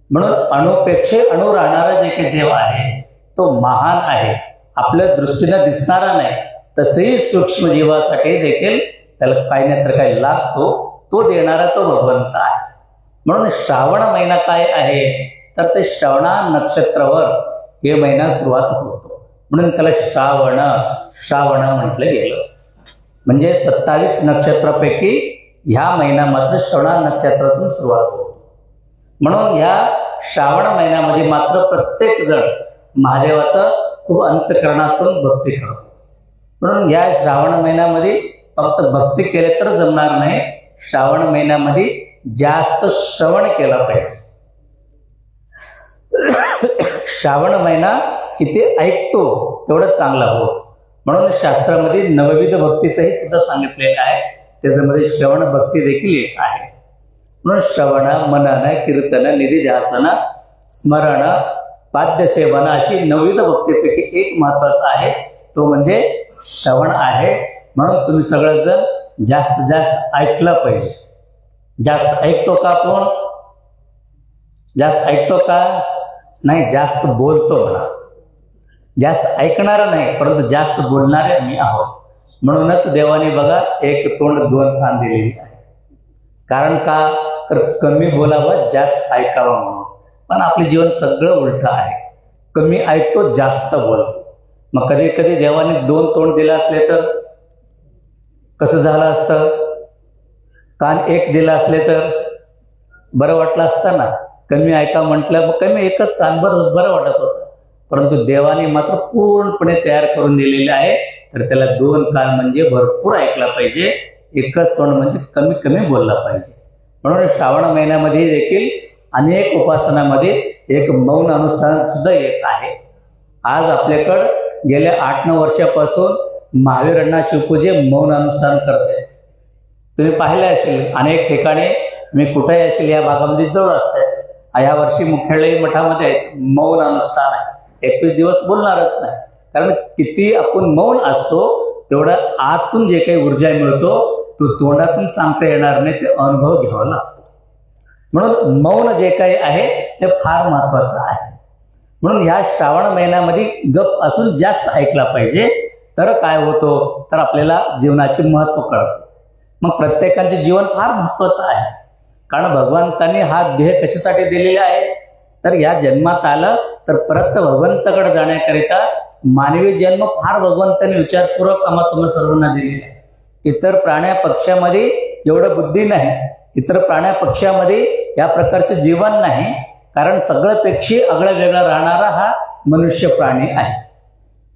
म्हणून अणुपेक्षा अणु राहणारा जे काही देव आहे तो महान आहे, आपल्या दृष्टीने दिसणारा नाही। तसेही सूक्ष्म जीवासाठी देखील त्याला काही ना तर काही लागतो, तो देणारा तो भगवंत आहे। म्हणून श्रावण महिना काय आहे, तर ते श्रवणा नक्षत्रावर हे महिना सुरुवात होतो, म्हणून त्याला श्रावण म्हटलं गेलं। म्हणजे 27 नक्षत्रापैकी ह्या महिना मात्र श्रवणा नक्षत्रातून सुरुवात होतो। म्हणून ह्या श्रावण महिन्यामध्ये मात्र प्रत्येक जण महादेवाचा खूप अंतःकरणातून भक्ती करतो। म्हणून या श्रावण महिन्यामध्ये फक्त भक्ती केले तर जमणार नाही, श्रावण महिन्यामध्ये जास्त श्रवण केला पाहिजे। श्रावण महिना किती ऐकतो तेवढं चांगला हो। म्हणून शास्त्रामध्ये नवविध भक्तीचंही सुद्धा सांगितलेलं आहे, त्याच्यामध्ये श्रवण भक्ती देखील एक आहे। म्हणून श्रवण, मनन, कीर्तन, निधिध्यासन, स्मरण, पाद्यसेवन अशी नवविध भक्तीपैकी एक महत्वाचा आहे, तो म्हणजे श्रवण आहे। म्हणून तुम्ही सगळेजण जास्त जास्त ऐकलं पाहिजे. जास्त ऐकतो का आपण? जास्त ऐकतो का? नाही, जास्त बोलतो म्हणा. जास्त ऐकणारा नाही, परंतु जास्त बोलणारे आम्ही आहोत. म्हणूनच देवाने बघा एक तोंड दोन कान दिलेली आहे. कारण का? तर कमी बोलावं, जास्त ऐकावं म्हणून. पण आपले जीवन सगळं उलट आहे. कमी ऐकतो, जास्त बोलतो. मग कधी कधी देवाने दोन तोंड दिलं असले तर कसं झालं असतं? कान एक दिलं असले तर बरं वाटलं असतं ना. कमी ऐका म्हटलं, मग कमी एकच कान बरं वाटत होतं. परंतु देवाने मात्र पूर्णपणे तयार करून दिलेले आहे. तर त्याला दोन कान म्हणजे भरपूर ऐकला पाहिजे, एकच तोंड म्हणजे कमी कमी बोलला पाहिजे. म्हणून श्रावण महिन्यामध्ये देखील अनेक उपासनामध्ये एक मौन अनुष्ठान सुद्धा येत आहे. आज आपल्याकडं गेल्या 8-9 वर्षापासून महावीर अण्णा शिवपूजे मौन अनुष्ठान करते. तुम्ही पाहिले असेल अनेक ठिकाणी, मी कुठेही असेल या भागामध्ये जवळ असते. या वर्षी मुख्यालयी मठामध्ये मौन अनुष्ठान आहे. 21 दिवस बोलणारच नाही. कारण किती आपण मौन असतो तेवढं आतून जे काही ऊर्जा मिळतो तो तोंडातून सांगता येणार नाही, ते अनुभव घ्यावा लागतो. म्हणून मौन जे काही आहे ते फार महत्वाचं आहे. म्हणून ह्या श्रावण महिन्यामध्ये गप असून जास्त ऐकला पाहिजे. तर काय होतो? तर आपल्याला जीवनाचे महत्व कळतं. मग प्रत्येकाचे जीवन फार महत्वाचं आहे. कारण भगवंतांनी हा देह कशासाठी दिलेला आहे? तर या जन्मात आलं तर परत भगवंताकडे जाण्याकरिता मानवी जन्म फार भगवंतांनी विचारपूर्वक आम्हाला तुम्हाला सर्वांना दिलेला आहे. इतर प्राण्या पक्ष्यामध्ये एवढं बुद्धी नाही. इतर प्राण्या पक्ष्यामध्ये या प्रकारचे जीवन नाही. कारण सगळं पेक्षी आगळा वेगळा राहणारा हा मनुष्य प्राणी आहे.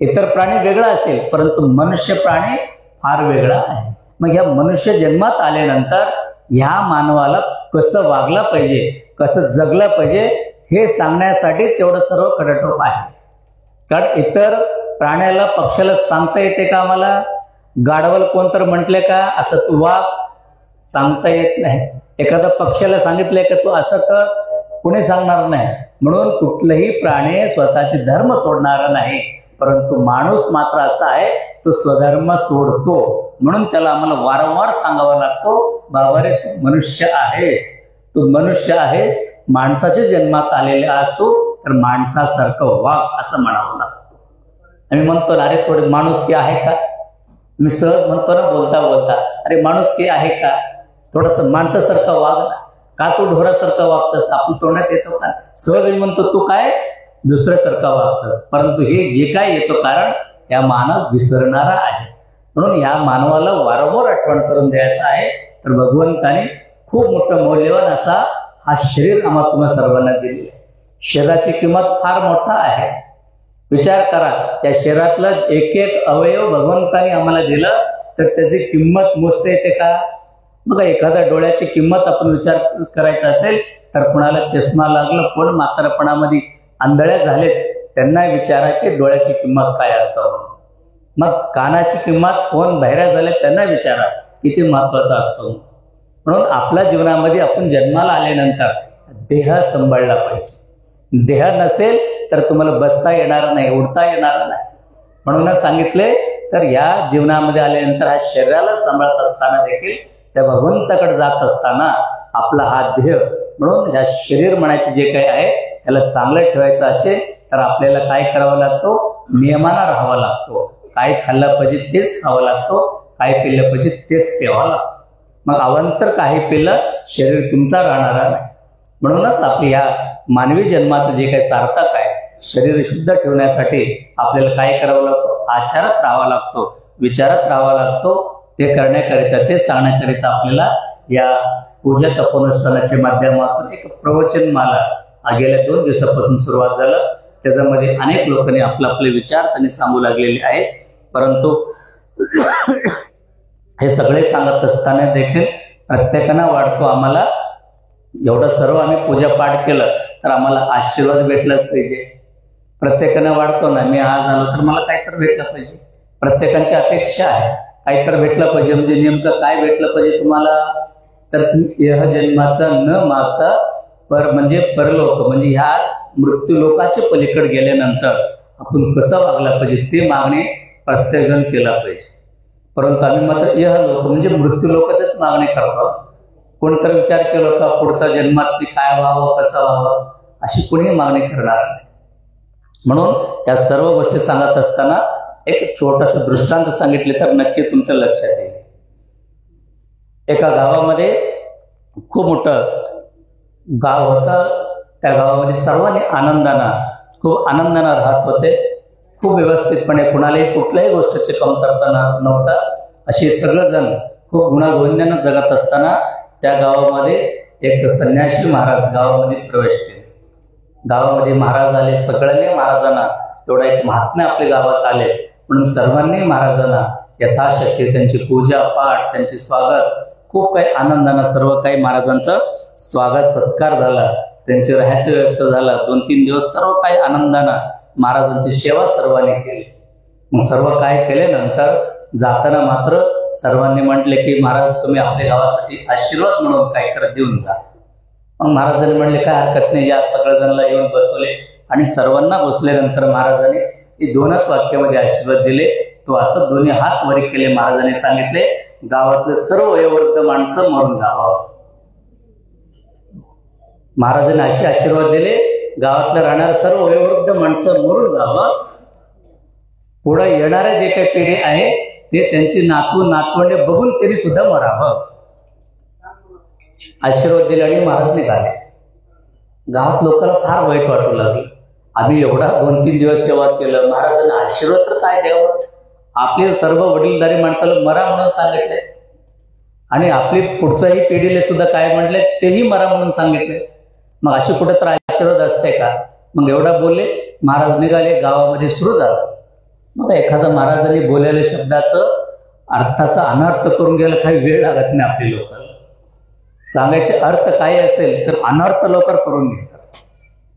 इतर प्राणी वेगळा असेल, परंतु मनुष्य प्राणी फार वेगळा आहे. मग या मनुष्य जन्मात आल्यानंतर ह्या मानवाला कसं वागलं पाहिजे, कसं जगलं पाहिजे हे सांगण्यासाठीच एवढं सर्व खटाटोप आहे. कारण इतर प्राण्याला पक्ष्याला सांगता येते का? आम्हाला गाढवाला कोणतर म्हटले का असं तू वाग? सांगता येत नाही. एखादा पक्ष्याला सांगितलंय का तू असं कर? कोणी सांगणार नाही. म्हणून कुठलंही प्राणी स्वतःचे धर्म सोडणारा नाही. परंतु माणूस मात्र असा आहे, तो स्वधर्म सोडतो. म्हणून त्याला आम्हाला वारंवार सांगावं लागतो, बाबा रे तू मनुष्य आहेस, तू मनुष्य आहेस, माणसाच्या जन्मात आलेले असतो तर माणसासारखं वाग असं म्हणावं लागतं. आम्ही म्हणतो ना, अरे थोडे माणुसकी आहे का? मी सहज म्हणतो ना बोलता बोलता, अरे माणुसकी आहे का? थोडस माणसासारखं वाग ना. का तू ढोरासारखं वागतस? आपण तोंडात येतो का? सहज मी म्हणतो तू काय दुसऱ्यासारखं वागतस. परंतु हे जे काय येतो कारण या मानव विसरणारा आहे. म्हणून या मानवाला वारंवार आठवण करून द्यायचं आहे. तर भगवंताने खूप मोठं मौल्यवान असा हा शरीर आम्हाला तुम्हाला सर्वांना दिलेलं आहे. शरीराची किंमत फार मोठा आहे. विचार करा, त्या शरीरातला एक एक अवयव भगवंताने आम्हाला दिलं तर त्याची किंमत मोजता येते का? बघा, एखाद्या डोळ्याची किंमत आपण विचार करायचा असेल तर कुणाला चष्मा लागलं, कोण म्हातारपणामध्ये आंधळ्या झालेत त्यांना विचारा की डोळ्याची किंमत काय असतं. मग कानाची किंमत कोण बहिऱ्या झाले त्यांना विचारा किती महत्वाचा असतो. म्हणून आपल्या जीवनामध्ये आपण जन्माला आल्यानंतर देह सांभाळला पाहिजे. देह नसेल तर तुम्हाला बसता येणार नाही, उठता येणार नाही. म्हणूनच सांगितले, तर या जीवनामध्ये आल्यानंतर हा शरीराला सांभाळत असताना देखील त्या भगवंताकडे जात असताना आपला हा देह, म्हणून या शरीर म्हणायचे जे काही आहे त्याला चांगलं ठेवायचं असेल तर आपल्याला काय करावं लागतो? नियमानं राहावं लागतो. काय खाल्लं पाहिजे तेच खावं लागतो, काय पिल्लं पाहिजे तेच प्यावं लागतं. मग अवांतर काही पिल्लं शरीर तुमचा राहणारा नाही. म्हणूनच आपली या मानवी जन्माचं जे काही सार्थक आहे, शरीर शुद्ध ठेवण्यासाठी आपल्याला काय करावं लागतं? आचारात राहावा लागतो, विचारात राहावा लागतो. ते करण्याकरिता, ते सांगण्याकरिता आपल्याला या पूजा तपोनुष्ठानाच्या माध्यमातून एक प्रवचनमाला गेल्या 2 दिवसापासून सुरुवात झालं. त्याच्यामध्ये अनेक लोकांनी आपले विचार त्यांनी सांगू लागलेले आहेत. परंतु हे सगळे सांगत असताना देखील प्रत्येकांना वाटतो आम्हाला एवढं सर्व आम्ही पूजापाठ केलं तर आम्हाला आशीर्वाद भेटलाच पाहिजे. प्रत्येकांना वाटतो ना, मी आज आलो तर मला काहीतरी भेटलं पाहिजे. प्रत्येकांची अपेक्षा आहे काहीतरी भेटलं पाहिजे. म्हणजे नेमकं काय भेटलं पाहिजे तुम्हाला? तर तुम्ही यह जन्माचं न मागता म्हणजे परलोक, म्हणजे ह्या मृत्यू लोकाच्या पलीकडे गेल्यानंतर आपण कसं वागलं पाहिजे ते मागणे प्रत्येकजण केला पाहिजे. परंतु आम्ही मात्र यह लोक म्हणजे मृत्यू लोकांचीच मागणी करतो. कोणतरी विचार केला का पुढचा जन्मात मी काय व्हावं, कसं व्हावं, अशी कुणीही मागणी करणार नाही. म्हणून या सर्व गोष्टी सांगत असताना एक छोटंसं दृष्टांत सांगितले तर नक्की तुमच्या लक्षात येईल. एका गावामध्ये खूप मोठं गाव होतं. त्या गावामध्ये सर्वांनी खूप आनंदानं राहत होते. खूप व्यवस्थितपणे कुणालाही कुठल्याही गोष्टीची कमतरता नव्हता. असे सगळेजण खूप गुणागोविंदानं जगत असताना त्या गावामध्ये एक संन्यासी महाराज गावामध्ये प्रवेश केले. गावामध्ये महाराज आले. सगळ्यांनी महाराजांना एवढा एक महात्म्य आपल्या गावात आले म्हणून सर्वांनी महाराजांना यथाशक्ती त्यांची पूजा पाठ, त्यांचे स्वागत, खूप काही आनंदानं सर्व काही महाराजांचं स्वागत सत्कार झाला. त्यांची राहायची व्यवस्था झाला. 2-3 दिवस सर्व काही आनंदानं महाराजांची सेवा सर्वांनी केली. मग सर्व काय केल्यानंतर जाताना मात्र सर्वांनी म्हटले की महाराज तुम्ही आपल्या गावासाठी आशीर्वाद म्हणून काय करत देऊन जा. मग महाराजांनी म्हणले काय हरकत नाही, या सगळेजणांना येऊन बसवले आणि सर्वांना बसल्यानंतर महाराजांनी हे 2च वाक्यामध्ये आशीर्वाद दिले. तो असं दोन्ही हात वरी केले. महाराजांनी सांगितले गावातले सर्व वयोवृद्ध माणसं मरून जावं. महाराजांनी असे आशीर्वाद दिले गावातल्या राहणारे सर्व वयोवृद्ध माणसं मरून जावं. पुढे येणारे जे काही पिढी आहे ते त्यांची नातू नातवंडे बघून तरी सुद्धा मरावं. आशीर्वाद दिले आणि महाराज निघाले. गावात लोकांना फार वाईट वाटू लागलं. आम्ही एवढा 2-3 दिवस सेवा केलं, महाराजांना आशीर्वाद तर काय द्यावं. आपले सर्व वडीलधारी माणसाला मरा म्हणून सांगितले आणि आपली पुढच्याही पिढीला सुद्धा काय म्हटले तेही मरा म्हणून सांगितले. मग अशी कुठं तर आशीर्वाद असते का. मग एवढा बोलले, महाराज निघाले. गावामध्ये सुरू झालं. मग एखादा महाराजांनी बोललेल्या शब्दाचं अर्थाचा अनर्थ करून गेला काही वेळ लागत नाही. आपली लोक सांगायचे अर्थ काय असेल तर अनर्थ लवकर करून घेतात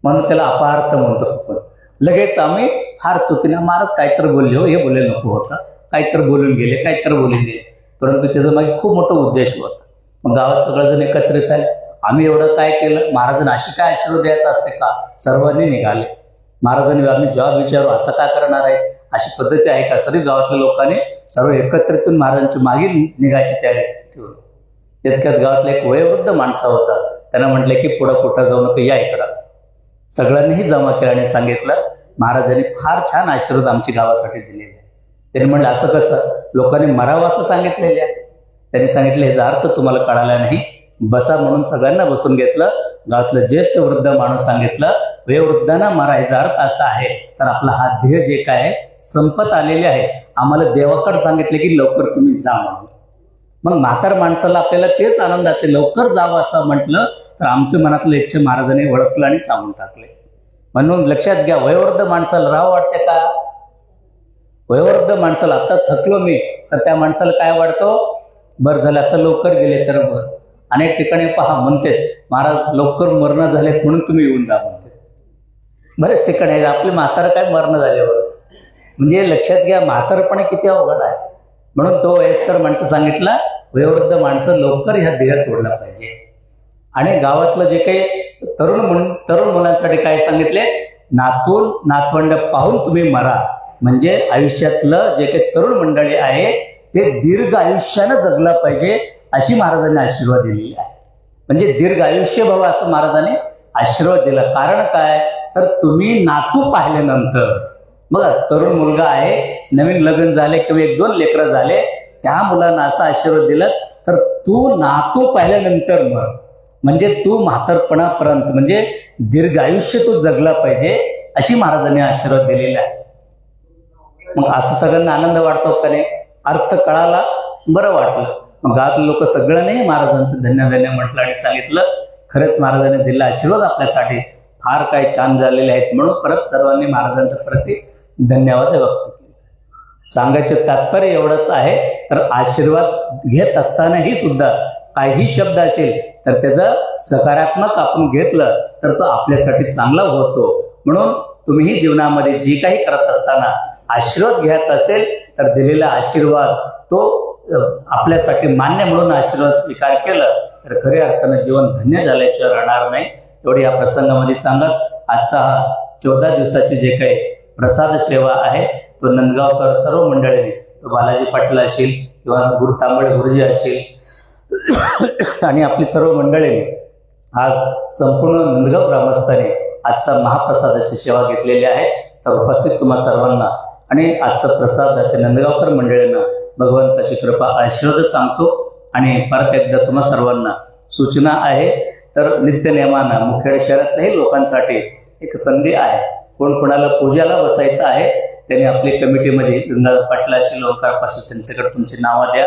म्हणून त्याला अपार्थ म्हणतो आपण. लगेच आम्ही फार चुकीने महाराज काहीतरी बोलले हो, हे बोलले नको होता, काहीतरी बोलून गेले, काहीतरी बोलून गेले. परंतु त्याचा मागे खूप मोठा उद्देश होता. मग गावात सगळेजण एकत्रित आले. आम्ही एवढं काय केलं, महाराजांना अशी काय आशीर्वाद द्यायचा असते का. सर्वांनी निघाले. महाराजांनी आम्ही जॉब विचारू असं काय करणार आहे, अशी पद्धती आहे का. सर्व गावातल्या लोकांनी सर्व एकत्रितून महाराजांची मागे निघायची तयारी ठेवली. तितक्यात गावातला एक वयोवृद्ध माणसा होता. त्यांना म्हटले की पुढं कुठं जाऊ नका, या इकडं. सगळ्यांनीही जमा केला आणि सांगितलं महाराजांनी फार छान आशीर्वाद आमच्या गावासाठी दिलेले आहे. त्यांनी म्हणलं असं कसं, लोकांनी मरावं असं सांगितलेले आहे. त्यांनी सांगितलं याचा अर्थ तुम्हाला कळाला नाही, बसा म्हणून सगळ्यांना बसून घेतलं. गावातलं ज्येष्ठ वृद्ध माणूस सांगितलं वयोवृद्धांना मरायचा अर्थ असा आहे तर आपला हा ध्येय जे काय संपत आलेले आहे, आम्हाला देवाकडे सांगितले की लवकर तुम्ही जा म्हणून. मग म्हातार माणसाला आपल्याला तेच आनंदाचे लवकर जावं असं म्हटलं तर आमच्या मनातलं इच्छा महाराजांनी ओळखलं आणि सांगून टाकले. म्हणून लक्षात घ्या, वयोवृद्ध माणसाला राव वाटते का. वयोवृद्ध माणसाला आता थकलो मी तर त्या माणसाला काय वाटतो, बरं झालं आता लवकर गेले तर बरं. अनेक ठिकाणी पहा म्हणते महाराज लवकर मरण झालेत म्हणून तुम्ही येऊन जा म्हणते. बरेच ठिकाणी आहेत आपले म्हातारं काय मरण झाल्यावर. म्हणजे लक्षात घ्या म्हातारपणे किती अवघड आहे. म्हणून तो वयस्कर माणसं सांगितला वयोवृद्ध माणसं लवकर ह्या देह सोडला पाहिजे. आणि गावातलं जे काही तरुण मुलांसाठी काय सांगितले, नातवंड पाहून तुम्ही मरा. म्हणजे आयुष्यातलं जे काही तरुण मंडळी आहे ते दीर्घ आयुष्यानं जगलं पाहिजे अशी महाराजांनी आशीर्वाद दिलेली आहे. म्हणजे दीर्घ आयुष्य व्हावं असं महाराजांनी आशीर्वाद दिला. कारण काय तर तुम्ही नातू पाहिल्यानंतर, बघा तरुण मुलगा आहे, नवीन लग्न झाले किंवा 1-2 लेकरं झाले, त्या मुलांना असा आशीर्वाद दिला तर तू नातू पाहिल्यानंतर मर. म्हणजे तू म्हातारपणापर्यंत म्हणजे दीर्घ आयुष्य तू जगला पाहिजे अशी महाराजांनी आशीर्वाद दिलेला आहे. मग असं सगळ्यांना आनंद वाटतो का नाही, अर्थ कळाला, बरं वाटलं. मग गावातले लोक सगळ्यांनी महाराजांचं धन्य म्हटलं आणि सांगितलं खरंच महाराजांनी दिला आशीर्वाद आपल्यासाठी फार काही छान झालेले आहेत. म्हणून परत सर्वांनी महाराजांचं प्रति धन्यवाद व्यक्त केले. सांगायचं तात्पर्य एवढंच आहे तर आशीर्वाद घेत असतानाही सुद्धा काही शब्द असेल तर त्याचा सकारात्मक आपण घेतलं तर तो आपल्यासाठी चांगला होतो. म्हणून तुम्हीही जीवनामध्ये जे काही करत असताना आशीर्वाद घ्यायच असेल तर दिलेला आशीर्वाद तो आपल्यासाठी मान्य म्हणून आशीर्वाद स्वीकार केलं तर खऱ्या अर्थानं जीवन धन्य झाल्याशिवाय राहणार नाही. एवढी या प्रसंगामध्ये सांगत आजचा हा 14 दिवसाची जे काही प्रसाद सेवा आहे तो नंदगावकर सर्व मंडळींनी तो बालाजी पाटील असेल किंवा गुरु तांबडे गुरुजी असेल आणि आपली सर्व मंडळीने आज संपूर्ण नंदगाव ग्रामस्थाने आजचा महाप्रसादाची सेवा घेतलेली आहे। तर उपस्थित तुम्हा सर्वांना आणि आजचा प्रसाद नंदगावकर मंडळींना भगवंताची कृपा आशीर्वाद सांगतो आणि परत एकदा तुम्हा सर्वांना सूचना आहे। तर नित्यनेमानं मुखेड शहरातल्याही लोकांसाठी एक संधी आहे, कोण कोणाला पूजाला बसायचं आहे त्यांनी आपली कमिटीमध्ये गंगाधर पाटील असेल ओंकारपासून त्यांच्याकडे तुमची नावं द्या,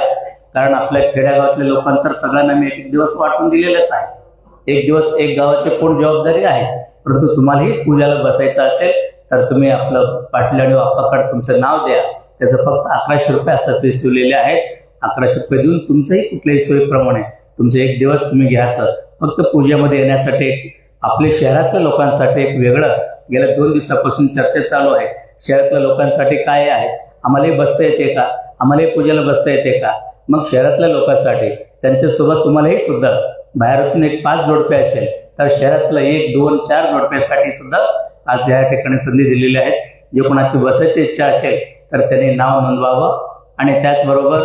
कारण आपल्या खेड्यागावातल्या लोकांतर सगळ्यांना मी एक दिवस वाटून दिलेलंच आहे। एक दिवस एक गावाची पूर्ण जबाबदारी आहे, परंतु तुम्हालाही पूजाला बसायचं असेल तर तुम्ही आपलं पाटील आणि बाप्पाकडे तुमचं नाव द्या। त्याचं फक्त 1100 रुपये असं फीस ठेवलेले आहेत। 1100 रुपये देऊन तुमचंही कुठल्याही सोयीप्रमाणे तुमचे एक दिवस तुम्ही घ्यायचं। फक्त पूजेमध्ये येण्यासाठी आपल्या शहरातल्या लोकांसाठी एक वेगळं गेल्या 2 दिवसापासून चर्चा चालू आहे। शहरातल्या लोकांसाठी काय आहे, आम्हालाही बसता येते का, आम्हालाही पूजेला बसता येते का। मग शहरातल्या लोकांसाठी त्यांच्यासोबत तुम्हालाही सुद्धा बाहेरून एक 5 जोडपे असेल तर शहरातल्या 1, 2, 4 जोडप्यासाठी सुद्धा आज या ठिकाणी संधी दिलेली आहे। जे कोणाची बसायची इच्छा असेल तर त्यांनी नाव नोंदवावं आणि त्याचबरोबर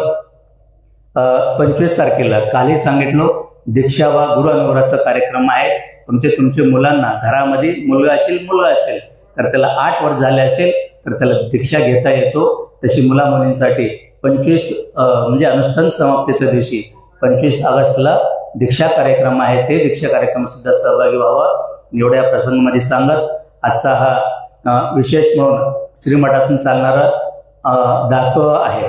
25 तारखेला कालही सांगितलं दीक्षा वा गुरु अनुग्रहाचा कार्यक्रम आहे। तुमच्या मुलांना घरामध्ये मुलगा असेल तर त्याला 8 वर्ष झाले असेल तर त्याला दीक्षा घेता येतो। तशी मुला मुलींसाठी 25 म्हणजे अनुष्ठान समाप्तीच्या दिवशी 25 ऑगस्टला दीक्षा कार्यक्रम आहे, ते दीक्षा कार्यक्रम सुद्धा सहभागी व्हावा एवढ्या प्रसंगामध्ये सांगत आजचा हा विशेष म्हणून श्रीमठातून चालणारा दासोह आहे।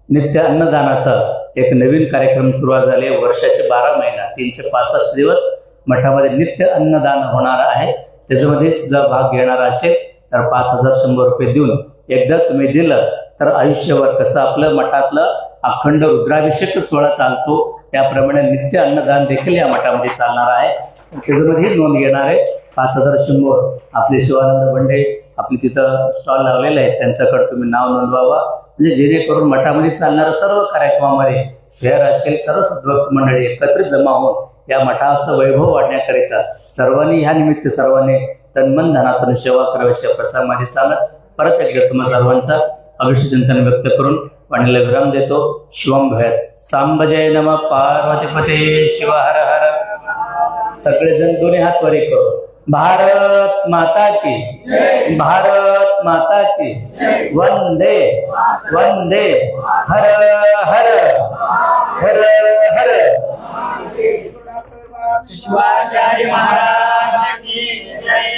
नित्य अन्नदानाचा एक नवीन कार्यक्रम सुरुवात झाले। वर्षाचे 12 महिना 365 दिवस मठामध्ये नित्य अन्नदान होणार आहे। त्याच्यामध्ये सुद्धा भाग घेणार असेल तर 5100 रुपये देऊन एकदा तुम्ही दिलं तर आयुष्यभर कसं आपलं मठातलं अखंड रुद्राभिषेक सोहळा चालतो त्याप्रमाणे नित्य अन्नदान देखील या मठामध्ये चालणार आहे। त्याच्यामध्ये नोंद घेणार आहे 5100 आपले शिवानंद बंडे आपली तिथं स्टॉल लावलेले आहेत त्यांच्याकडे तुम्ही नाव नोंदवावा, म्हणजे जेणेकरून मठामध्ये चालणाऱ्या सर्व कार्यक्रमामध्ये शहर असेल सर्व सद्भक्त मंडळी एकत्रित जमा होऊन या मठाचा वैभव वाढण्याकरिता सर्वांनी ह्या निमित्त सर्वांनी तन्मन धनातून सेवा करावी अशा प्रसंगामध्ये सांगत परत एकदा तुम्हा सर्वांचा अभिष्ट चिंतन व्यक्त करून वाणीला विराम देतो। शिवम भयत सांब जय नम पार्वतीपते शिव हर हर। सगळेजण दोन्ही हात वरे करू। भारत माता की, भारत माता की, वंदे वंदे, हर हर हर हर। शिवाचार्य महाराज की जय।